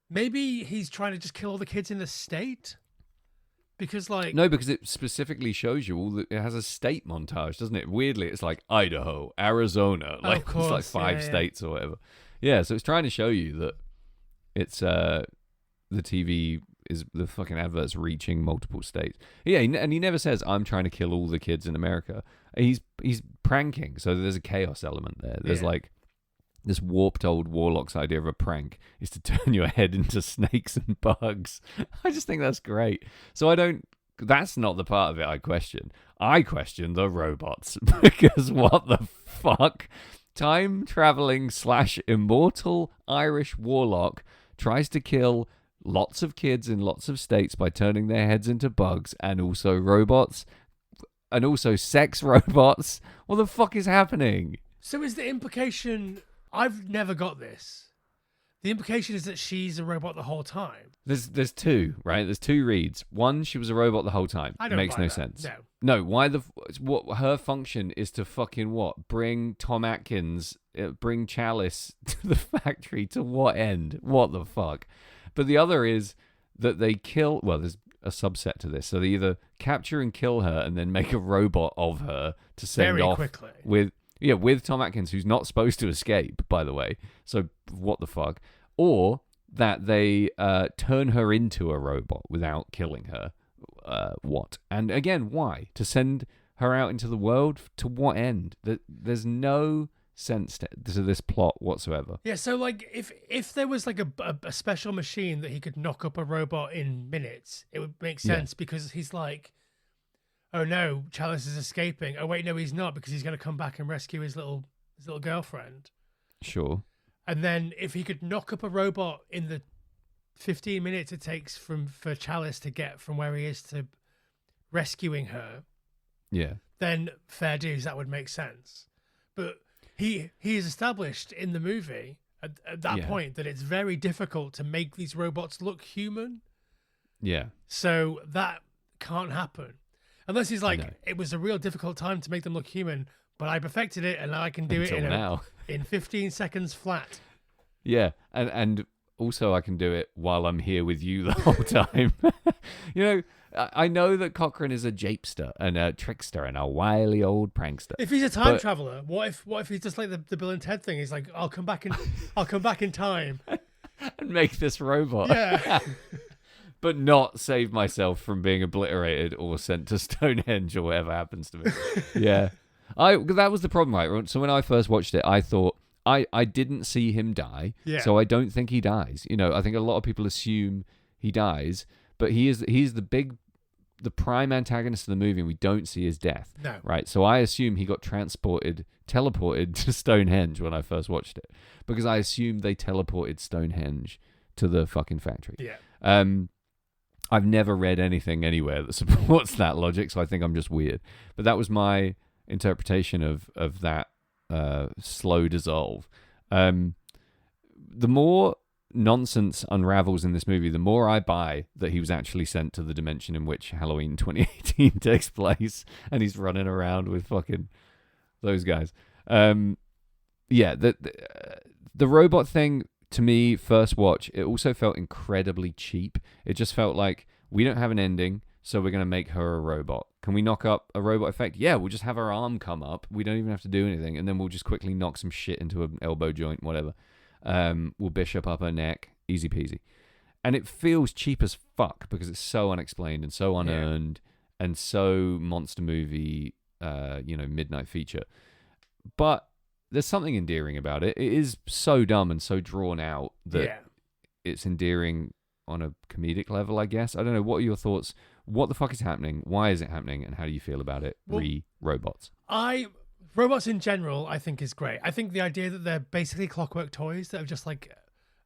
Maybe he's trying to just kill all the kids in the state? Because No, because it specifically shows you all it has a state montage, doesn't it? Weirdly, it's like Idaho, Arizona, like course, it's like 5 states or whatever. Yeah, so it's trying to show you that it's the TV is the fucking adverts reaching multiple states. Yeah, and he never says I'm trying to kill all the kids in America. He's pranking, so there's a chaos element there. There's like this warped old warlock's idea of a prank is to turn your head into snakes and bugs. I just think that's great. So that's not the part of it I question. I question the robots because what the fuck? Time-traveling / immortal Irish warlock tries to kill lots of kids in lots of states by turning their heads into bugs and also robots and also sex robots. What the fuck is happening? So is the implication... I've never got this. The implication is that she's a robot the whole time. There's two, right? There's two reads. One, she was a robot the whole time. I don't Makes buy no that. sense. No. Why what her function is to fucking what? Bring Tom Atkins, bring Chalice to the factory to what end? What the fuck? But the other is that they kill. Well, there's a subset to this. So they either capture and kill her and then make a robot of her to send Very off quickly. with Tom Atkins, who's not supposed to escape, by the way. So what the fuck? Or that they turn her into a robot without killing her. What? And again, why? To send her out into the world? To what end? There's no sense to this plot whatsoever. Yeah, so like if there was like a special machine that he could knock up a robot in minutes, it would make sense because he's like, oh no, Chalice is escaping. Oh wait, no, he's not because he's going to come back and rescue his little girlfriend. Sure. And then if he could knock up a robot in the 15 minutes it takes for Chalice to get from where he is to rescuing her, then fair dues, that would make sense. But he is established in the movie at that point that it's very difficult to make these robots look human. Yeah. So that can't happen. Unless he's like, it was a real difficult time to make them look human, but I perfected it and I can do it in 15 seconds flat. Yeah, and also I can do it while I'm here with you the whole time. You know, I know that Cochrane is a japester and a trickster and a wily old prankster. If he's a time traveler, what if he's just like the Bill and Ted thing? He's like, I'll come back in time and make this robot. Yeah. But not save myself from being obliterated or sent to Stonehenge or whatever happens to me. Yeah. That was the problem, right? So when I first watched it, I thought I didn't see him die. Yeah. So I don't think he dies. You know, I think a lot of people assume he dies, but he's the prime antagonist of the movie and we don't see his death. No. Right. So I assume he got teleported to Stonehenge when I first watched it. Because I assumed they teleported Stonehenge to the fucking factory. Yeah. I've never read anything anywhere that supports that logic, so I think I'm just weird. But that was my interpretation of that slow dissolve. The more nonsense unravels in this movie, the more I buy that he was actually sent to the dimension in which Halloween 2018 takes place, and he's running around with fucking those guys. The robot thing, to me, first watch, it also felt incredibly cheap. It just felt like, we don't have an ending, so we're going to make her a robot. Can we knock up a robot effect? Yeah, we'll just have her arm come up. We don't even have to do anything, and then we'll just quickly knock some shit into an elbow joint, whatever. We'll bishop up her neck, easy peasy. And it feels cheap as fuck, because it's so unexplained and so unearned, and so monster movie, midnight feature. But there's something endearing about it. It is so dumb and so drawn out that it's endearing on a comedic level, I guess. I don't know. What are your thoughts? What the fuck is happening? Why is it happening? And how do you feel about it? Robots. Robots in general, I think, is great. I think the idea that they're basically clockwork toys that have just like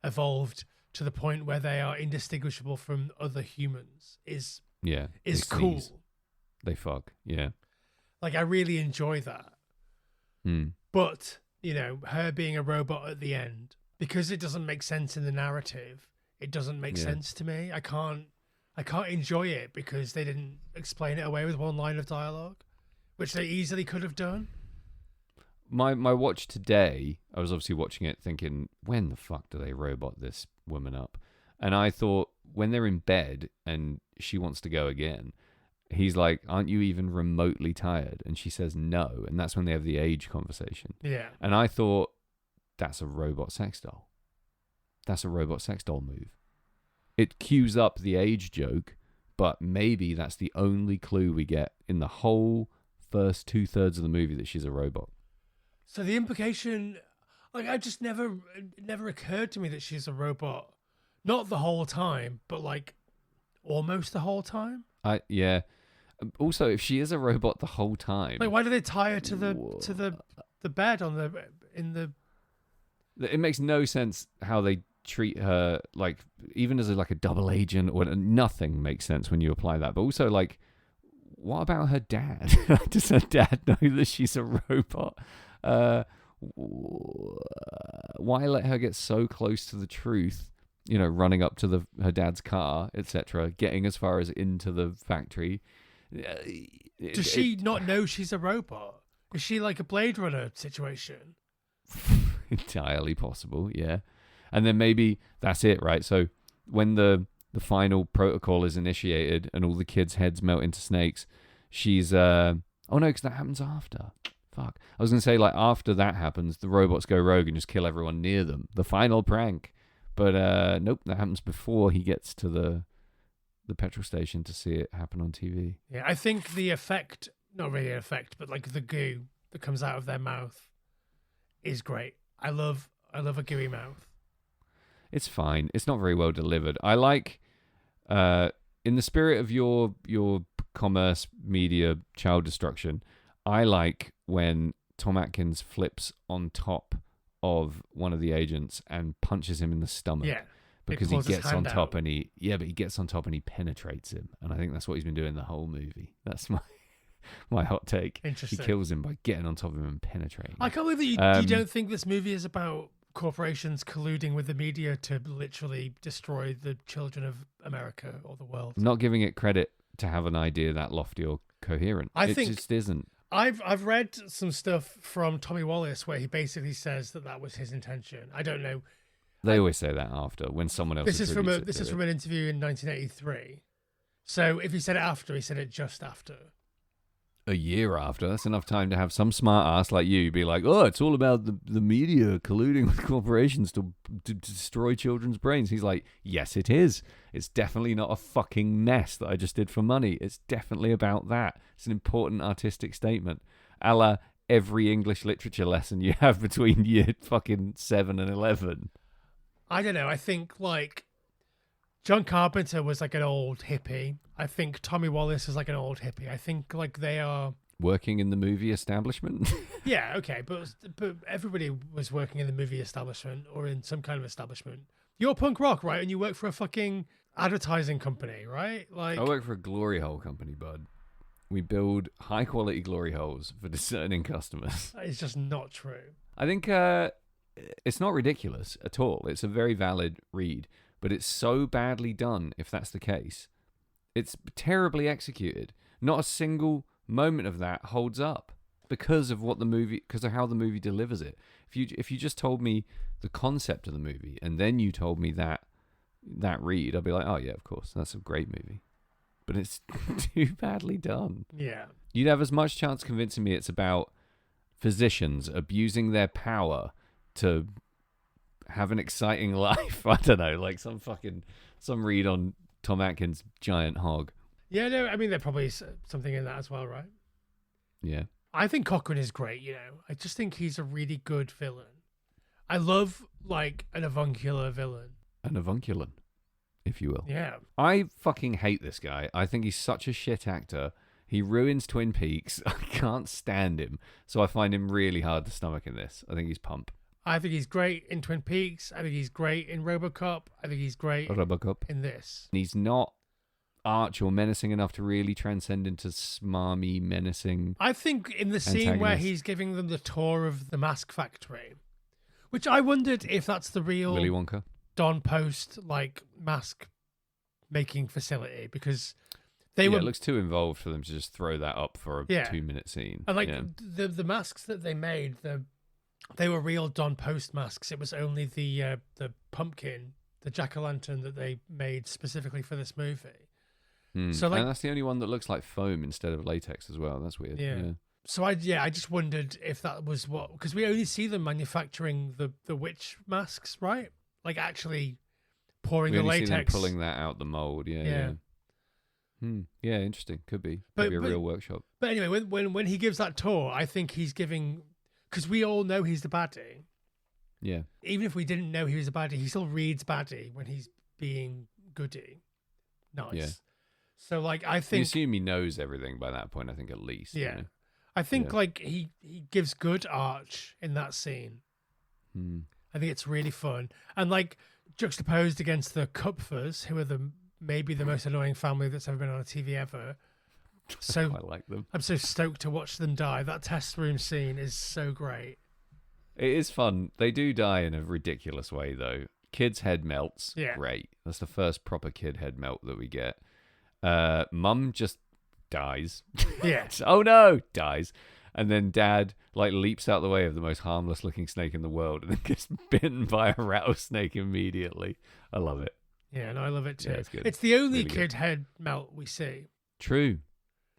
evolved to the point where they are indistinguishable from other humans is Yeah. cool. Sneeze. They fuck. Yeah. Like I really enjoy that. Hmm. But, you know, her being a robot at the end, because it doesn't make sense in the narrative, it doesn't make sense to me. I can't enjoy it because they didn't explain it away with one line of dialogue, which they easily could have done. My watch today, I was obviously watching it thinking, when the fuck do they robot this woman up? And I thought, when they're in bed and she wants to go again, he's like, aren't you even remotely tired? And she says no. And that's when they have the age conversation. Yeah. And I thought, that's a robot sex doll. That's a robot sex doll move. It cues up the age joke, but maybe that's the only clue we get in the whole first 2/3 of the movie that she's a robot. So the implication, like, it never occurred to me that she's a robot. Not the whole time, but like almost the whole time. Yeah. Also, if she is a robot the whole time, Like, why do they tie her to the bed in the? It makes no sense how they treat her, like, even as like a double agent, or nothing makes sense when you apply that. But also, like, what about her dad? Does her dad know that she's a robot? Why let her get so close to the truth? You know, running up to her dad's car, etc., getting as far as into the factory. Does she not know she's a robot? Is she like a Blade Runner situation? Entirely possible, yeah. And then maybe that's it, right? So when the final protocol is initiated and all the kids' heads melt into snakes, she's oh no, because that happens after. Fuck. I was gonna say, like, after that happens, the robots go rogue and just kill everyone near them. The final prank. But nope, that happens before he gets to the petrol station to see it happen on TV. Yeah, I think the effect, not really an effect, but like the goo that comes out of their mouth is great. I love a gooey mouth. It's fine. It's not very well delivered. I like, in the spirit of your commerce media child destruction, I like when Tom Atkins flips on top of one of the agents and punches him in the stomach. Yeah. Because he gets on top and he gets on top and he penetrates him. And I think that's what he's been doing the whole movie. That's my hot take. Interesting. He kills him by getting on top of him and penetrating. I can't believe that you don't think this movie is about corporations colluding with the media to literally destroy the children of America or the world. I'm not giving it credit to have an idea that lofty or coherent. It just isn't. I've read some stuff from Tommy Wallace where he basically says that was his intention. I don't know. They always say that after, when someone else. This is from an interview in 1983. So if he said it after, he said it just after. A year after, that's enough time to have some smart ass like you be like, oh, it's all about the media colluding with corporations to destroy children's brains. He's like, yes, it is. It's definitely not a fucking mess that I just did for money. It's definitely about that. It's an important artistic statement. A la every English literature lesson you have between year fucking 7 and 11. I don't know. I think, like, John Carpenter was like an old hippie. I think Tommy Wallace is like an old hippie. I think, like, they are working in the movie establishment. Yeah, okay, but everybody was working in the movie establishment or in some kind of establishment. You're punk rock, right? And you work for a fucking advertising company, right? Like, I work for a glory hole company, bud. We build high quality glory holes for discerning customers. That is just not true. I think it's not ridiculous at all. It's a very valid read, but it's so badly done. If that's the case, it's terribly executed. Not a single moment of that holds up because of how the movie delivers it. If you just told me the concept of the movie and then you told me that read, I'd be like, oh yeah, of course, that's a great movie. But it's too badly done. Yeah. You'd have as much chance convincing me it's about physicians abusing their power to have an exciting life. I don't know, like some read on Tom Atkins' giant hog. Yeah, no, I mean, there's probably something in that as well, right? Yeah. I think Cochran is great, you know. I just think he's a really good villain. I love, like, an avuncular villain. An avunculan, if you will. Yeah. I fucking hate this guy. I think he's such a shit actor. He ruins Twin Peaks. I can't stand him. So I find him really hard to stomach in this. I think he's pump. I think he's great in Twin Peaks. I think he's great in RoboCop. I think he's great in this. He's not arch or menacing enough to really transcend into smarmy, menacing. I think in the scene where he's giving them the tour of the mask factory, which I wondered if that's the real Willy Wonka. Don Post like mask making facility, because it looks too involved for them to just throw that up for a 2-minute scene. And the masks that they made, they were real Don Post masks. It was only the pumpkin, the jack-o'-lantern that they made specifically for this movie. So and that's the only one that looks like foam instead of latex as well. That's weird. Yeah. So I just wondered if that was what, because we only see them manufacturing the witch masks, right? Like actually pouring the latex. See them pulling that out the mold. Yeah. Yeah, interesting. Could be. Could be a real workshop. But anyway, when he gives that tour, I think he's giving, because we all know he's the baddie. Yeah. Even if we didn't know he was a baddie, he still reads baddie when he's being goody. Nice. Yeah. So like, I think you assume he knows everything by that point. I think at least. Yeah. I think like he gives good arch in that scene. I think it's really fun, and like juxtaposed against the Kupfers, who are maybe the most annoying family that's ever been on a TV ever. So I like them. I'm so stoked to watch them die. That test room scene is so great. It is fun. They do die in a ridiculous way, though. Kid's head melts. Yeah. Great. That's the first proper kid head melt that we get. Mum just dies. Yeah. Oh no, dies. And then Dad like leaps out the way of the most harmless looking snake in the world and then gets bitten by a rattlesnake immediately. I love it. Yeah, and I love it too. Yeah, it's good. It's the only kid head melt we see. True.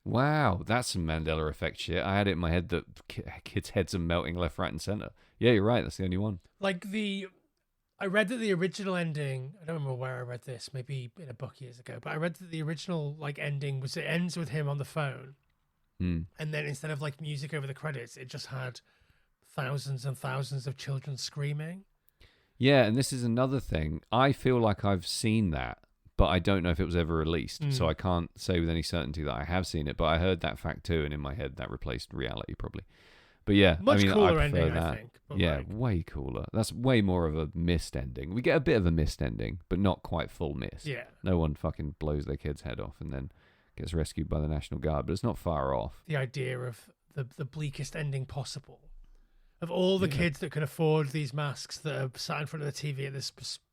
Wow, that's some Mandela effect shit. I had it in my head that kids' heads are melting left, right, and center. Yeah, you're right. That's the only one. Like I read that the original ending, I don't remember where I read this, maybe in a book years ago, but I read that the original like ending was, it ends with him on the phone. And then instead of like music over the credits, it just had thousands and thousands of children screaming. Yeah, and this is another thing. I feel like I've seen that, but I don't know if it was ever released. So I can't say with any certainty that I have seen it, but I heard that fact too, and in my head that replaced reality probably. But yeah, much cooler I prefer ending, that. I think. Yeah, way cooler. That's way more of a mist ending. We get a bit of a mist ending, but not quite full mist. Yeah. No one fucking blows their kid's head off and then gets rescued by the National Guard, but it's not far off. The idea of the bleakest ending possible. Of all the kids that can afford these masks that are sat in front of the TV at this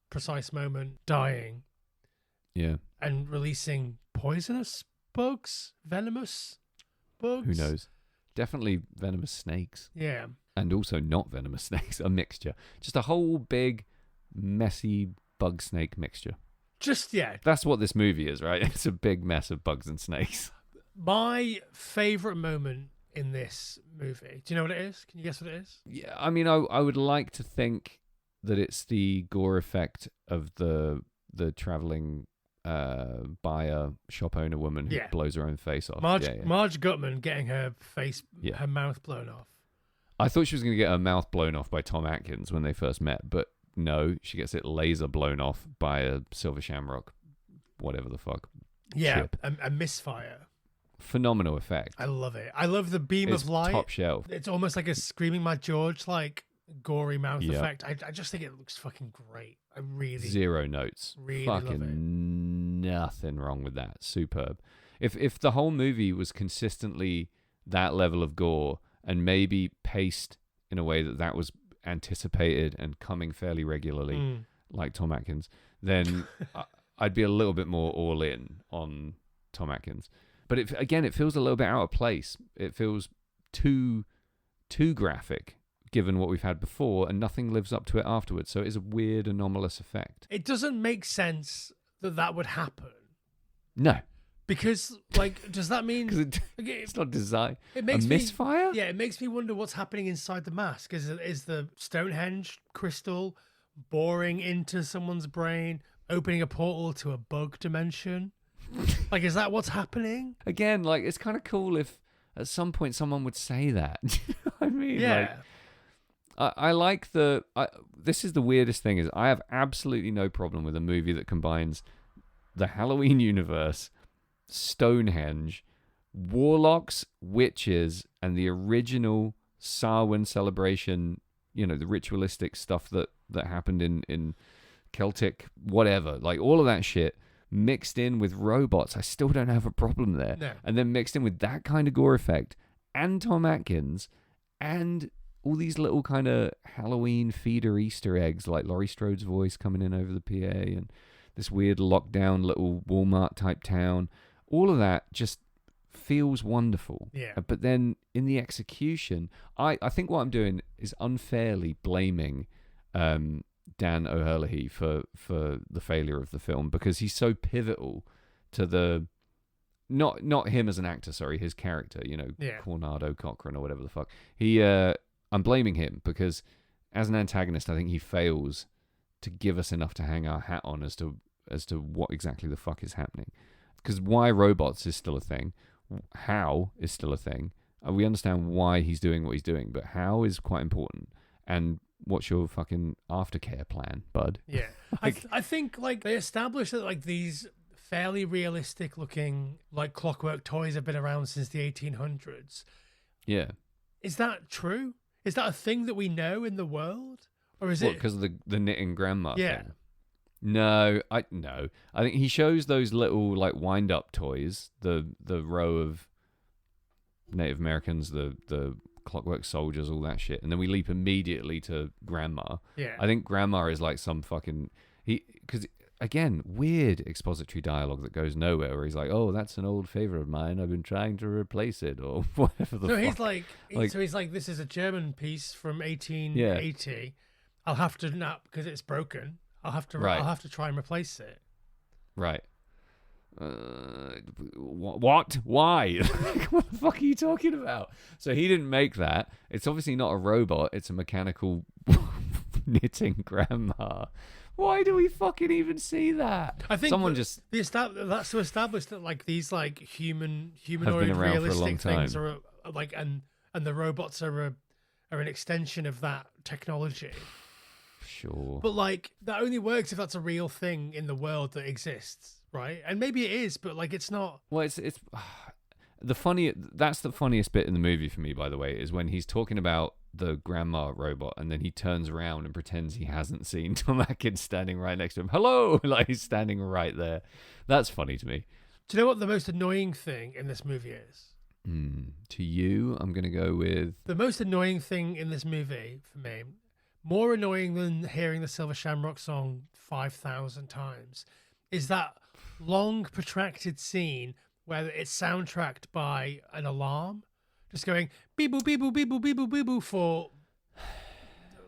precise moment, dying. Yeah. And releasing poisonous bugs? Venomous bugs? Who knows? Definitely venomous snakes. Yeah. And also not venomous snakes, a mixture. Just a whole big, messy bug snake mixture. That's what this movie is, right? It's a big mess of bugs and snakes. My favourite moment in this movie, do you know what it is? Can you guess what it is? Yeah, I mean, I would like to think that it's the gore effect of the travelling buyer shop owner woman who blows her own face off. Marge Gutman getting her mouth blown off. I thought she was going to get her mouth blown off by Tom Atkins when they first met, but no, she gets it laser blown off by a silver shamrock, whatever the fuck. Yeah, a misfire. Phenomenal effect. I love it. I love the beam of light. Top shelf. It's almost like a Screaming Mad George like gory mouth effect. I just think it looks fucking great. I really zero notes. Really fucking love it. Nothing wrong with that. Superb. If the whole movie was consistently that level of gore and maybe paced in a way that was anticipated and coming fairly regularly, like Tom Atkins, then I'd be a little bit more all in on Tom Atkins. But it feels a little bit out of place. It feels too graphic, given what we've had before, and nothing lives up to it afterwards. So it is a weird, anomalous effect. It doesn't make sense that would happen. No. Because, like, does that mean... Because it's not designed. It makes a misfire? Yeah, it makes me wonder what's happening inside the mask. Is the Stonehenge crystal boring into someone's brain, opening a portal to a bug dimension? Like, is that what's happening? Again, like, it's kind of cool if at some point someone would say that. I mean, yeah. Like, I like this is the weirdest thing, is I have absolutely no problem with a movie that combines the Halloween universe, Stonehenge, warlocks, witches, and the original Samhain celebration, the ritualistic stuff that happened in Celtic, whatever, like all of that shit mixed in with robots, I still don't have a problem there. No. And then mixed in with that kind of gore effect and Tom Atkins and all these little kind of Halloween feeder Easter eggs, like Laurie Strode's voice coming in over the PA and this weird lockdown little Walmart type town. All of that just feels wonderful. Yeah. But then in the execution, I think what I'm doing is unfairly blaming Dan O'Herlihy for the failure of the film, because he's so pivotal to the not him as an actor, sorry, his character, Cornado Cochran or whatever the fuck. I'm blaming him because as an antagonist, I think he fails to give us enough to hang our hat on as to what exactly the fuck is happening. Because why robots is still a thing, how is still a thing. We understand why he's doing what he's doing, but how is quite important. And what's your fucking aftercare plan, bud? Yeah. I think like they established that like these fairly realistic looking like clockwork toys have been around since the 1800s. Yeah. Is that true? Is that a thing that we know in the world? Or is it because of the knitting grandma yeah. thing? No. I think he shows those little like wind up toys, the row of Native Americans, the clockwork soldiers, all that shit, and then we leap immediately to grandma. Yeah. I think grandma is like some fucking because again, weird expository dialogue that goes nowhere, where he's like, "Oh, that's an old favorite of mine. I've been trying to replace it," or whatever the fuck. He's like, "This is a German piece from 1880. Yeah. I'll have to because it's broken. I'll have to try and replace it." Right. What? Why? What the fuck are you talking about? So he didn't make that. It's obviously not a robot. It's a mechanical knitting grandma. Why do we fucking even see that? I think someone that's to establish that like these like humanoid realistic for a long things are like and the robots are an extension of that technology. Sure. But like that only works if that's a real thing in the world that exists, right? And maybe it is, but like it's not. Well, it's that's the funniest bit in the movie for me, by the way, is when he's talking about the grandma robot and then he turns around and pretends he hasn't seen Tom Atkins standing right next to him. Hello, like he's standing right there. That's funny to me. Do you know what the most annoying thing in this movie is? To you, I'm going to go with the most annoying thing in this movie for me. More annoying than hearing the Silver Shamrock song 5,000 times is that long, protracted scene where it's soundtracked by an alarm, just going beep boop beep boop beep boop beep boop beep boop for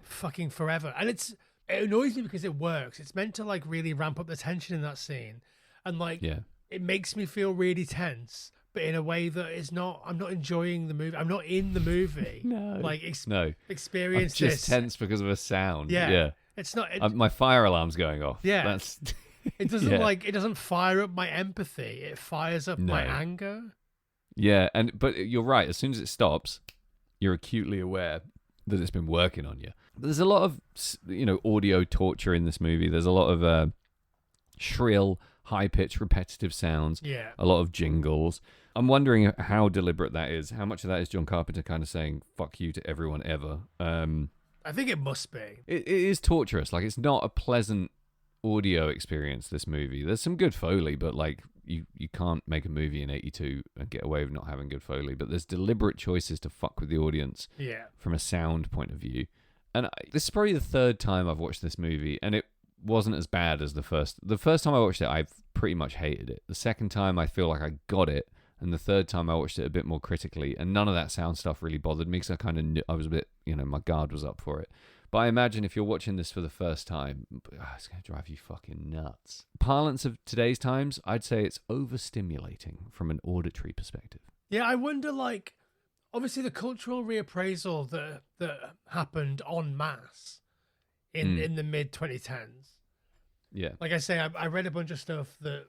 fucking forever. And it annoys me because it works. It's meant to like really ramp up the tension in that scene, and like it makes me feel really tense. But in a way that is not, I'm not enjoying the movie. I'm not in the movie. No. Like, I'm experience just tense because of a sound. Yeah. It's not. My fire alarm's going off. Yeah. That's. It doesn't it doesn't fire up my empathy. It fires up my anger. Yeah. But you're right. As soon as it stops, you're acutely aware that it's been working on you. But there's a lot of, audio torture in this movie. There's a lot of shrill, high-pitched, repetitive sounds. Yeah. A lot of jingles. I'm wondering how deliberate that is. How much of that is John Carpenter kind of saying "fuck you" to everyone ever? I think it must be. It is torturous. Like, it's not a pleasant audio experience, this movie. There's some good Foley, but like you can't make a movie in 82 and get away with not having good Foley. But there's deliberate choices to fuck with the audience from a sound point of view. And this is probably the third time I've watched this movie, and it wasn't as bad as the first. The first time I watched it, I pretty much hated it. The second time, I feel like I got it. And the third time I watched it a bit more critically, and none of that sound stuff really bothered me because I was a bit, my guard was up for it. But I imagine if you're watching this for the first time, it's going to drive you fucking nuts. Parlance of today's times, I'd say it's overstimulating from an auditory perspective. Yeah, I wonder, like, obviously the cultural reappraisal that happened en masse in the mid-2010s. Yeah. Like I say, I read a bunch of stuff that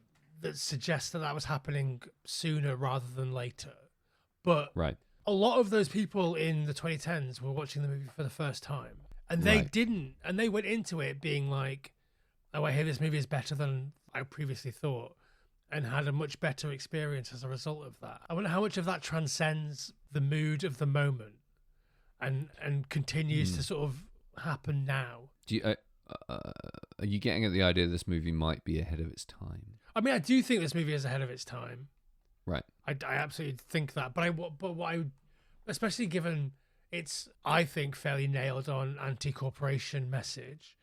suggests that was happening sooner rather than later. But a lot of those people in the 2010s were watching the movie for the first time. And they didn't. And they went into it being like, oh, I hear this movie is better than I previously thought. and had a much better experience as a result of that. I wonder how much of that transcends the mood of the moment and continues to sort of happen now. Are you getting at the idea this movie might be ahead of its time? I mean, I do think this movie is ahead of its time. Right. I absolutely think that. But what I, especially given its, I think, fairly nailed on anti-corporation message.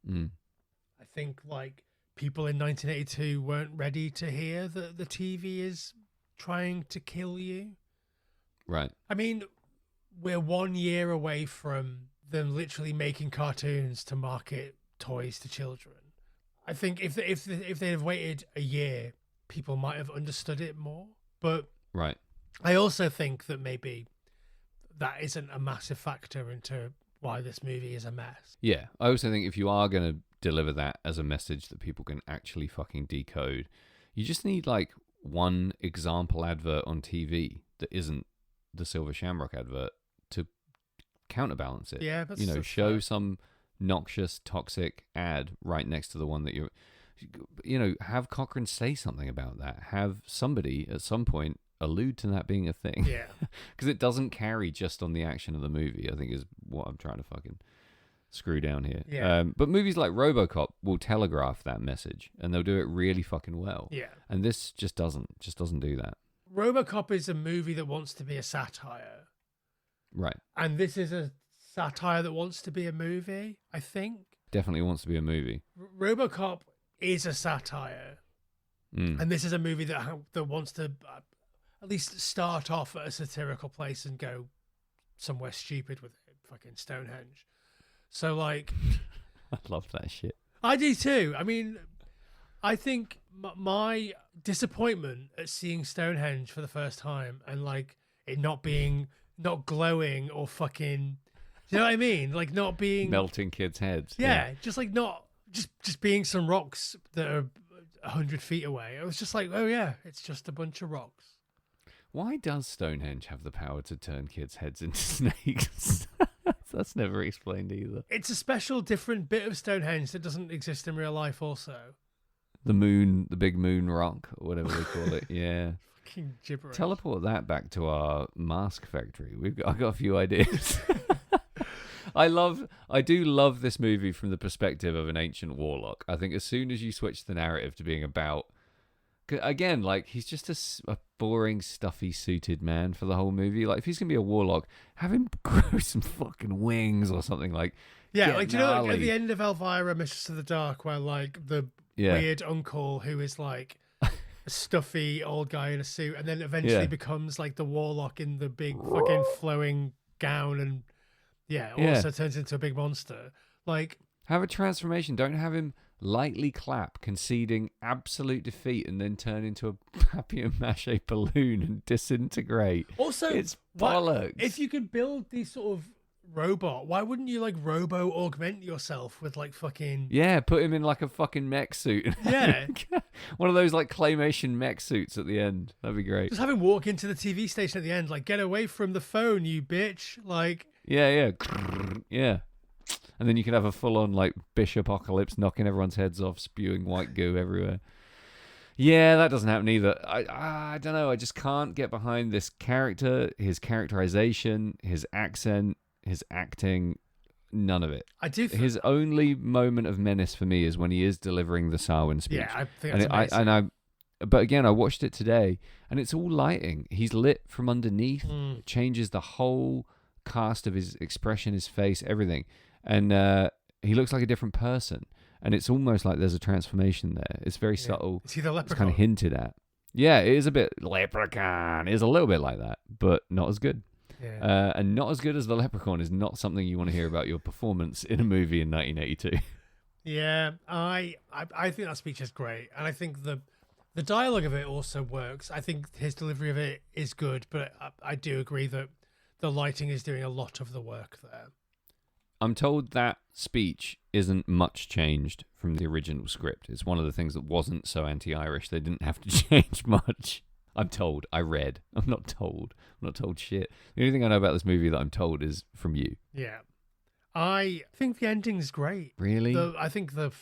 I think like people in 1982 weren't ready to hear that the TV is trying to kill you. Right. I mean, we're 1 year away from them literally making cartoons to market toys to children. I think if they'd have waited a year, people might have understood it more. But right. I also think that maybe that isn't a massive factor into why this movie is a mess. Yeah. I also think if you are going to deliver that as a message that people can actually fucking decode, you just need like one example advert on TV that isn't the Silver Shamrock advert to counterbalance it. Yeah, that's show fair. some noxious, toxic ad right next to the one that have Cochrane say something about that. Have somebody at some point allude to that being a thing. Yeah. Because it doesn't carry just on the action of the movie, I think is what I'm trying to fucking screw down here. Yeah. But movies like RoboCop will telegraph that message and they'll do it really fucking well. Yeah. And this just doesn't do that. RoboCop is a movie that wants to be a satire. Right. And this is a satire that wants to be a movie, I think. Definitely wants to be a movie. RoboCop is a satire. And this is a movie that wants to at least start off at a satirical place and go somewhere stupid with it. Fucking Stonehenge. So, like... I love that shit. I do too. I mean, I think my disappointment at seeing Stonehenge for the first time and, like, it not glowing or fucking... You know what I mean? Like, not being... Melting kids' heads. Yeah, just like not... Just being some rocks that are 100 feet away. I was just like, oh yeah, it's just a bunch of rocks. Why does Stonehenge have the power to turn kids' heads into snakes? That's never explained either. It's a special, different bit of Stonehenge that doesn't exist in real life also. The big moon rock, or whatever they call it. Yeah. Fucking gibberish. Teleport that back to our mask factory. I got a few ideas. I do love this movie from the perspective of an ancient warlock. I think as soon as you switch the narrative to being about, again, like he's just a boring, stuffy, suited man for the whole movie. Like if he's gonna be a warlock, have him grow some fucking wings or something. Like yeah, like do you know like, at the end of Elvira, Mistress of the Dark, where like the weird uncle who is like a stuffy old guy in a suit, and then eventually becomes like the warlock in the big fucking flowing gown and. Also turns into a big monster. Like, have a transformation. Don't have him lightly clap, conceding absolute defeat, and then turn into a papier-mâché balloon and disintegrate. Also, it's bollocks. If you could build these sort of robot, why wouldn't you like robo-augment yourself with like fucking... Yeah, put him in like a fucking mech suit. Yeah. One of those like claymation mech suits at the end. That'd be great. Just have him walk into the TV station at the end, like, get away from the phone, you bitch. Like... Yeah. And then you can have a full-on like Bishop Apocalypse knocking everyone's heads off, spewing white goo everywhere. Yeah, that doesn't happen either. I don't know. I just can't get behind this character, his characterization, his accent, his acting. None of it. His only moment of menace for me is when he is delivering the Samhain speech. Yeah, I think that's amazing. But again, I watched it today, and it's all lighting. He's lit from underneath. It changes the whole cast of his expression, his face, everything, and he looks like a different person, and it's almost like there's a transformation there. It's very subtle. Is he the leprechaun? It's kind of hinted at. Yeah, it is a bit leprechaun. It is a little bit like that, but not as good. Yeah. And not as good as the leprechaun is not something you want to hear about your performance in a movie in 1982. Yeah, I think that speech is great, and I think the dialogue of it also works. I think his delivery of it is good, but I do agree that the lighting is doing a lot of the work there. I'm told that speech isn't much changed from the original script. It's one of the things that wasn't so anti-Irish. They didn't have to change much. I'm told. I read. I'm not told. I'm not told shit. The only thing I know about this movie that I'm told is from you. Yeah. I think the ending's great. Really? I think the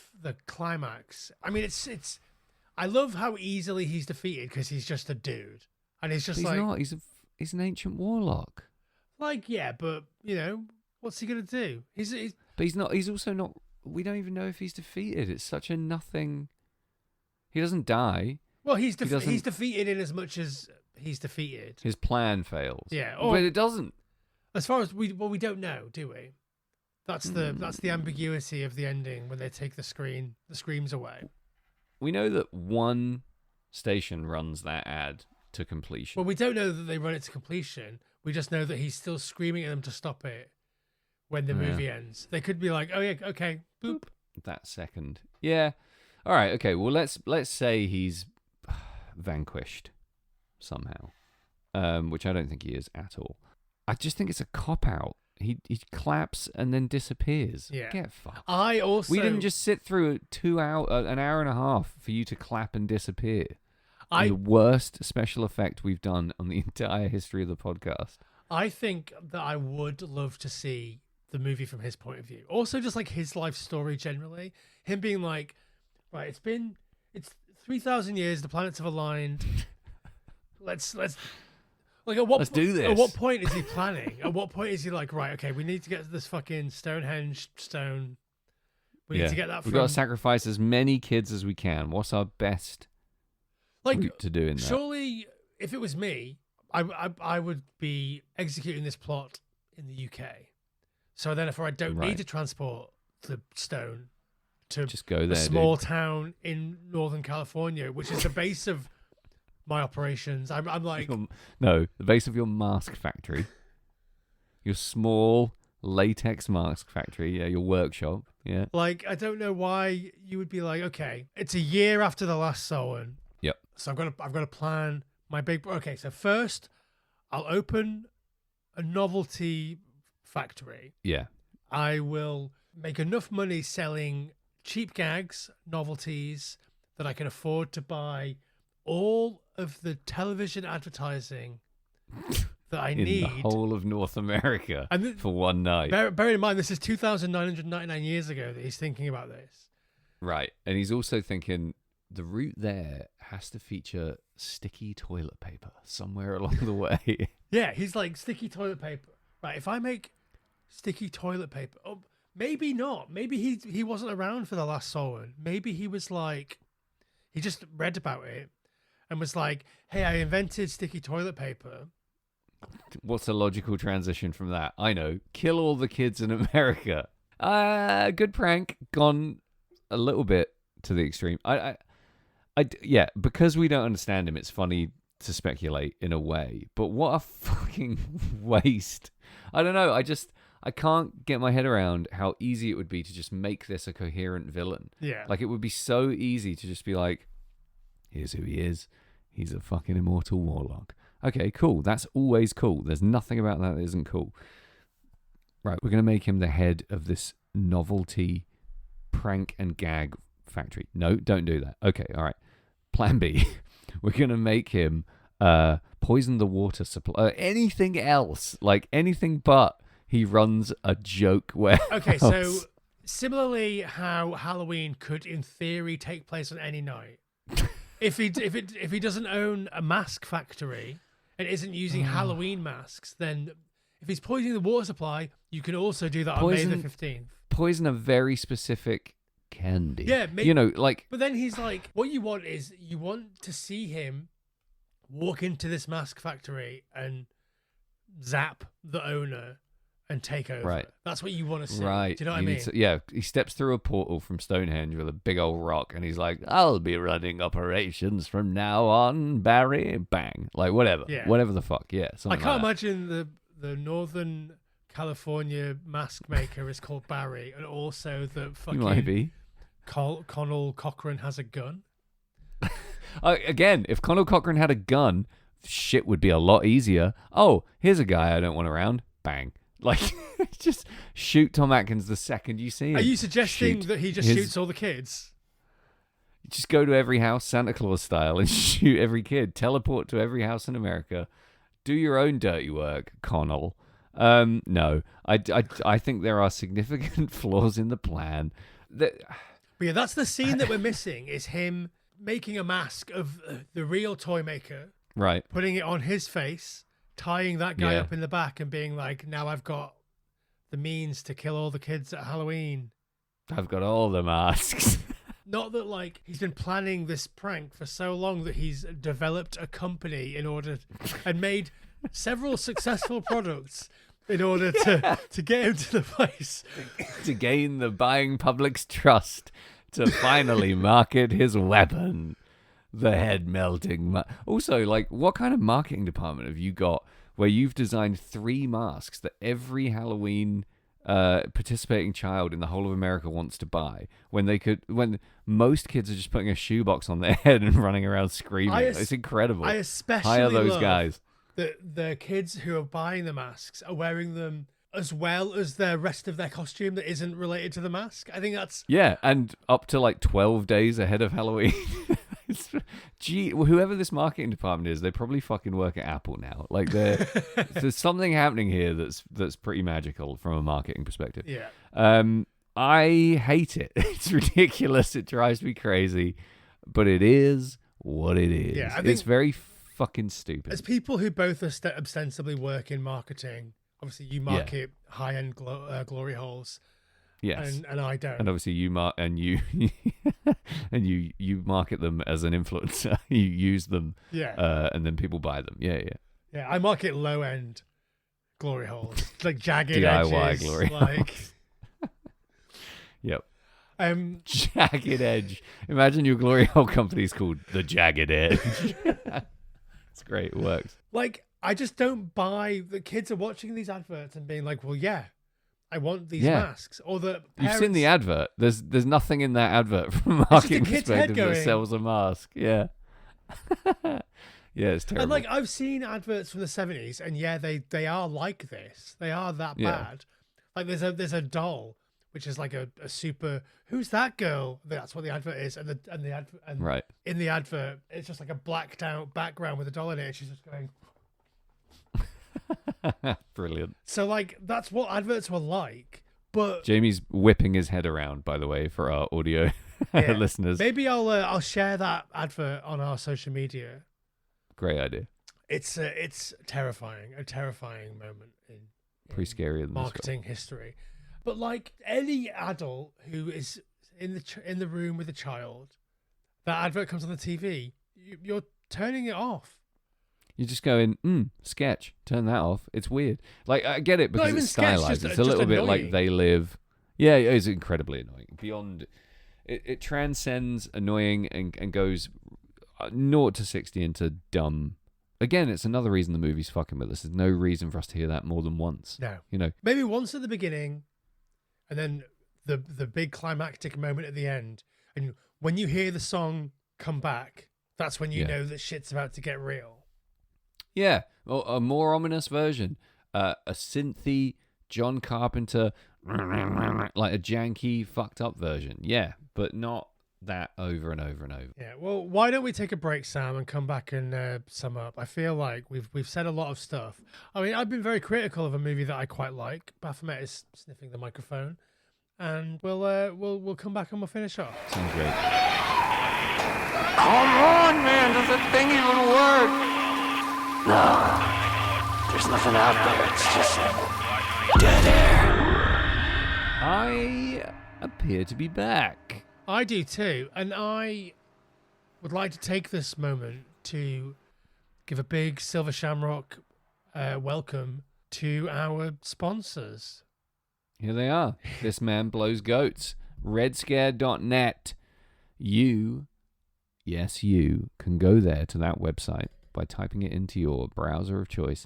climax. I mean, it's. I love how easily he's defeated because he's just a dude, and he's just But like, not. He's an ancient warlock. yeah, but what's he gonna do? He's But he's not. He's also not. We don't even know if he's defeated. It's such a nothing. He doesn't die. well, he's defeated in as much as he's defeated. His plan fails. Yeah, but it doesn't. As far as we don't know, do we? That's the ambiguity of the ending when they take the screams away. We know that one station runs that ad to completion. Well, we don't know that they run it to completion. We just know that he's still screaming at them to stop it when the movie ends. They could be like, "Oh yeah, okay, boop." That second, yeah. All right, okay. Well, let's say he's vanquished somehow, which I don't think he is at all. I just think it's a cop out. He claps and then disappears. Yeah. Get fucked. We didn't just sit through an hour and a half for you to clap and disappear. The worst special effect we've done on the entire history of the podcast. I think that I would love to see the movie from his point of view. Also, just like his life story generally. Him being like, right, it's 3,000 years, the planets have aligned. Let's like let's do this. At what point is he planning? At what point is he like, right, okay, we need to get this fucking Stonehenge stone. We need to get that We've got to sacrifice as many kids as we can. What's our best route to doing that? Surely, if it was me, I would be executing this plot in the UK. So then if I don't need to transport the stone to just go there, a small town in Northern California, which is the base of my operations. I'm like... No, the base of your mask factory. Your small latex mask factory. Yeah, your workshop. Yeah. Like, I don't know why you would be like, okay, it's a year after the last Samhain. Yep. So I've got to plan my big... Okay, so first, I'll open a novelty factory. Yeah. I will make enough money selling cheap gags, novelties, that I can afford to buy all of the television advertising that I need. In the whole of North America for one night. Bear in mind, this is 2,999 years ago that he's thinking about this. Right. And he's also thinking the route there has to feature sticky toilet paper somewhere along the way. Yeah, he's like, sticky toilet paper. Right, if I make sticky toilet paper... Oh, maybe not. Maybe he wasn't around for the last Samhain. Maybe he was like... He just read about it and was like, hey, I invented sticky toilet paper. What's a logical transition from that? I know. Kill all the kids in America. Good prank. Gone a little bit to the extreme. Yeah, because we don't understand him, it's funny to speculate in a way. But what a fucking waste. I don't know. I can't get my head around how easy it would be to just make this a coherent villain. Yeah. Like, it would be so easy to just be like, here's who he is. He's a fucking immortal warlock. Okay, cool. That's always cool. There's nothing about that isn't cool. Right, we're going to make him the head of this novelty prank and gag factory. No, don't do that. Okay, all right. Plan B. We're going to make him poison the water supply. Anything else. Like, anything but he runs a joke warehouse. Okay, so similarly how Halloween could, in theory, take place on any night. If he doesn't own a mask factory and isn't using Halloween masks, then if he's poisoning the water supply, you can also do that on May the 15th. Poison a very specific candy. Yeah, maybe, like... But then he's like, what you want is you want to see him walk into this mask factory and zap the owner and take over. Right. That's what you want to see. Right. Do you know what I mean? Yeah, he steps through a portal from Stonehenge with a big old rock, and he's like, I'll be running operations from now on, Barry. Bang. Like, whatever. Yeah. Whatever the fuck. Yeah. I can't imagine the Northern California mask maker is called Barry, and also the fucking... He might be. Connell Cochran has a gun. Again, if Connell Cochran had a gun, shit would be a lot easier. Oh, here's a guy I don't want around. Bang. Like, just shoot Tom Atkins the second you see him. Are you suggesting that he just shoots all the kids? Just go to every house, Santa Claus style, and shoot every kid. Teleport to every house in America. Do your own dirty work, Connell. No, I think there are significant flaws in the plan. But yeah, that's the scene that we're missing, is him making a mask of the real toy maker, Right. putting it on his face, tying that guy up in the back and being like, now I've got the means to kill all the kids at Halloween. I've got all the masks. Not that, like, he's been planning this prank for so long that he's developed a company and made several successful products in order to get him to the place. To gain the buying public's trust to finally market his weapon. The head melting. Also, like, what kind of marketing department have you got where you've designed 3 masks that every Halloween participating child in the whole of America wants to buy when most kids are just putting a shoebox on their head and running around screaming? It's incredible. I especially hire those love guys. that the kids who are buying the masks are wearing them as well as the rest of their costume that isn't related to the mask. I think that's... Yeah, and up to like 12 days ahead of Halloween. Gee, whoever this marketing department is, they probably fucking work at Apple now. Like, there's something happening here that's pretty magical from a marketing perspective. Yeah. I hate it. It's ridiculous. It drives me crazy, but it is what it is. Yeah, it's very fucking stupid. As people who both ostensibly work in marketing, obviously you market high-end glory holes. Yes, and I don't. And obviously you you market them as an influencer. You use them, and then people buy them. Yeah. I market low-end glory holes, like jagged DIY edges, glory holes. Yep. Jagged Edge. Imagine your glory hole company's called the Jagged Edge. It's great. It works. Like, I just don't buy. The kids are watching these adverts and being like, well, yeah, I want these masks. Or the parents... You've seen the advert. There's nothing in that advert from a marketing perspective that sells a mask. Yeah. Yeah, it's terrible. And like, I've seen adverts from the 70s, and they are like this. They are that bad. Like, there's a doll which is like a super, who's that girl? That's what the advert is. And right. In the advert, it's just like a blacked out background with a doll in it, and she's just going. Brilliant. So like, that's what adverts were like. But Jamie's whipping his head around, by the way, for our audio listeners. Maybe I'll share that advert on our social media. Great idea. It's terrifying, a terrifying moment in pretty scary in marketing history. But like any adult who is in the room with a child, that advert comes on the TV, you're turning it off. You're just going, sketch, turn that off. It's weird. Like, I get it because it's stylized. It's a little bit like They Live. Yeah, it is incredibly annoying. Beyond, it transcends annoying and goes 0 to 60 into dumb. Again, it's another reason the movie's fucking with us. There's no reason for us to hear that more than once. No. You know? Maybe once at the beginning, and then the big climactic moment at the end. And when you hear the song come back, that's when you know that shit's about to get real. Yeah, or a more ominous version. A synthy John Carpenter, like a janky, fucked up version. Yeah, but not that over and over and over. Yeah, well, why don't we take a break, Sam, and come back and sum up? I feel like we've said a lot of stuff. I mean, I've been very critical of a movie that I quite like. Baphomet is sniffing the microphone, and we'll come back and we'll finish off. Sounds great. Come on, man! Does the thing even work? No, there's nothing out there. It's just dead air. I appear to be back. I do too, and I would like to take this moment to give a big Silver Shamrock welcome to our sponsors. Here they are. This Man Blows Goats. RedScare.net. You can go there to that website by typing it into your browser of choice,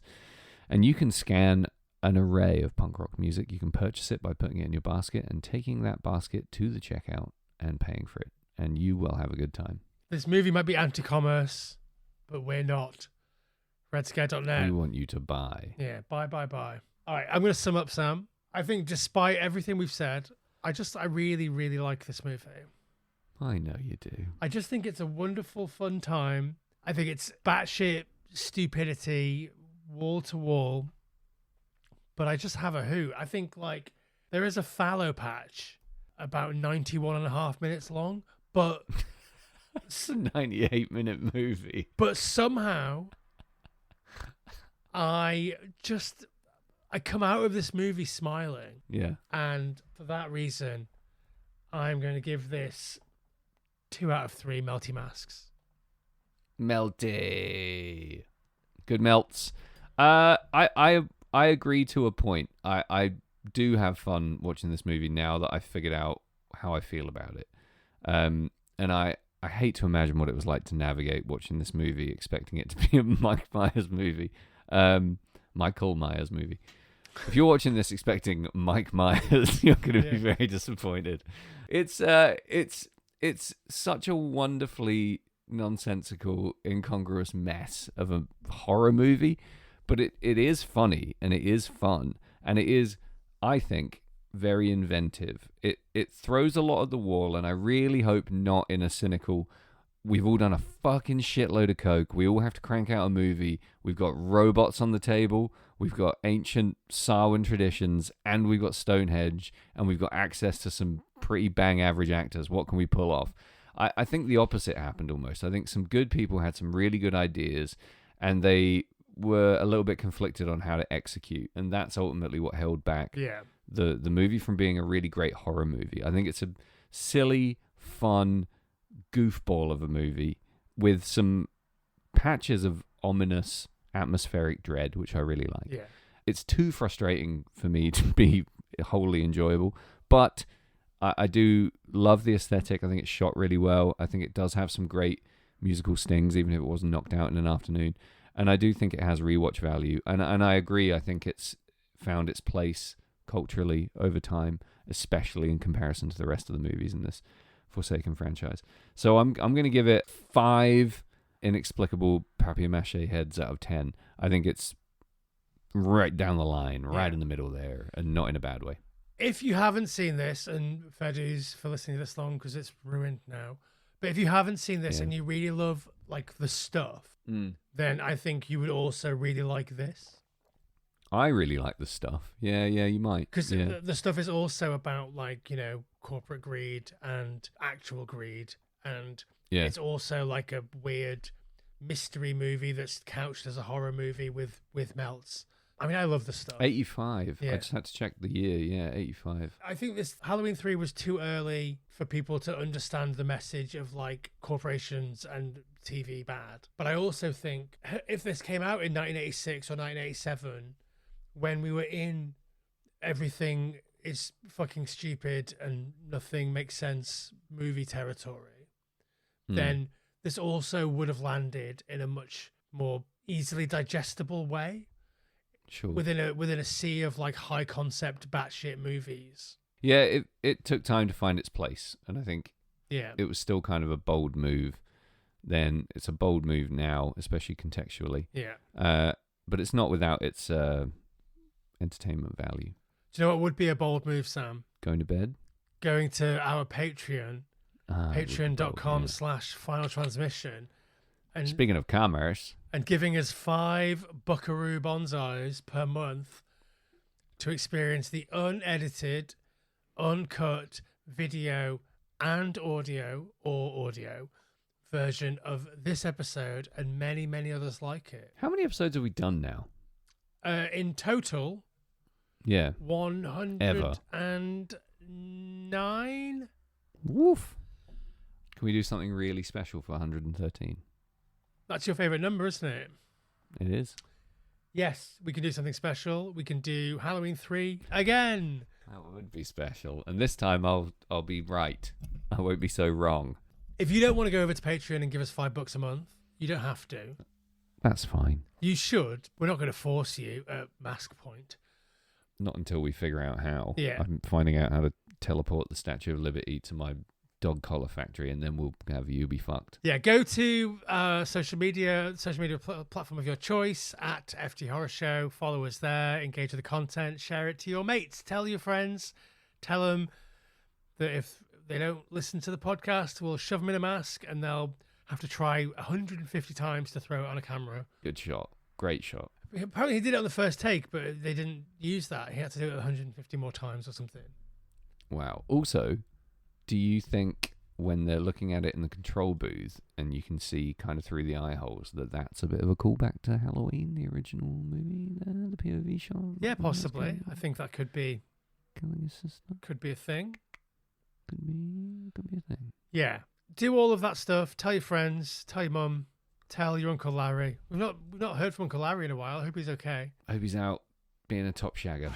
and you can scan an array of punk rock music. You can purchase it by putting it in your basket and taking that basket to the checkout and paying for it, and you will have a good time. This movie might be anti-commerce, but we're not. RedScare.net. We want you to buy. Yeah, buy. All right, I'm going to sum up, Sam. I think despite everything we've said, I really, really like this movie. I know you do. I just think it's a wonderful, fun time. I think it's batshit stupidity, wall to wall. But I just have a hoot. I think, like, there is a fallow patch about 91.5 minutes long, but It's a 98-minute movie. But somehow, I come out of this movie smiling. Yeah. And for that reason, I'm going to give this 2 out of 3 melty masks. Melty. Good melts. I agree to a point. I do have fun watching this movie now that I've figured out how I feel about it. And I hate to imagine what it was like to navigate watching this movie, expecting it to be a Mike Myers movie. Michael Myers movie. If you're watching this expecting Mike Myers, you're going to be very disappointed. It's such a wonderfully nonsensical, incongruous mess of a horror movie, but it is funny and it is fun and it is, I think, very inventive. It throws a lot at the wall, and I really hope not in a cynical, we've all done a fucking shitload of coke, we all have to crank out a movie, we've got robots on the table, we've got ancient Samhain traditions, and we've got Stonehenge, and we've got access to some pretty bang average actors. What can we pull off? I think the opposite happened almost. I think some good people had some really good ideas, and they were a little bit conflicted on how to execute, and that's ultimately what held back the movie from being a really great horror movie. I think it's a silly, fun goofball of a movie with some patches of ominous atmospheric dread, which I really like. Yeah. It's too frustrating for me to be wholly enjoyable, but I do love the aesthetic. I think it's shot really well. I think it does have some great musical stings, even if it wasn't knocked out in an afternoon. And I do think it has rewatch value. And I agree. I think it's found its place culturally over time, especially in comparison to the rest of the movies in this Forsaken franchise. So I'm going to give it 5 inexplicable papier-mâché heads out of 10. I think it's right down the line, right in the middle there, and not in a bad way. If you haven't seen this, and fair dues for listening this long because it's ruined now, but if you haven't seen this and you really love like the stuff, then I think you would also really like this. I really like the stuff. Yeah, you might. Because the stuff is also about like, you know, corporate greed and actual greed. And it's also like a weird mystery movie that's couched as a horror movie with melts. I mean, I love the stuff. 85. Yeah. I just had to check the year. Yeah, 85. I think this Halloween 3 was too early for people to understand the message of like corporations and TV bad. But I also think if this came out in 1986 or 1987, when we were in everything is fucking stupid and nothing makes sense movie territory, then this also would have landed in a much more easily digestible way. Sure. Within a sea of like high concept batshit movies. Yeah, it took time to find its place, and I think it was still kind of a bold move then. It's a bold move now, especially contextually. Yeah. But it's not without its entertainment value. Do you know what would be a bold move, Sam? Going to bed? Going to our Patreon, patreon.com/final transmission. And speaking of commerce, and giving us 5 buckaroo bonsais per month to experience the unedited, uncut video and audio version of this episode and many, many others like it. How many episodes have we done now? In total, 109. Woof. Can we do something really special for 113? That's your favorite number, isn't it? It is. Yes, we can do something special. We can do Halloween 3 again. That would be special. And this time I'll be right. I won't be so wrong. If you don't want to go over to Patreon and give us $5 a month, you don't have to. That's fine. You should. We're not going to force you at mask point. Not until we figure out how. Yeah. I'm finding out how to teleport the Statue of Liberty to my dog collar factory, and then we'll have you be fucked. Yeah, go to social media platform of your choice at FT Horror Show. Follow us there. Engage with the content. Share it to your mates. Tell your friends. Tell them that if they don't listen to the podcast, we'll shove them in a mask, and they'll have to try 150 times to throw it on a camera. Good shot. Great shot. Apparently he did it on the first take, but they didn't use that. He had to do it 150 more times or something. Wow. Also, do you think when they're looking at it in the control booth and you can see kind of through the eye holes that's a bit of a callback to Halloween, the original movie there, the POV shot. Yeah, possibly. I think that could be killing his sister. Could be a thing. Could be a thing. Yeah. Do all of that stuff. Tell your friends, tell your mum, tell your Uncle Larry. We've not heard from Uncle Larry in a while. I hope he's okay. I hope he's out being a top shagger.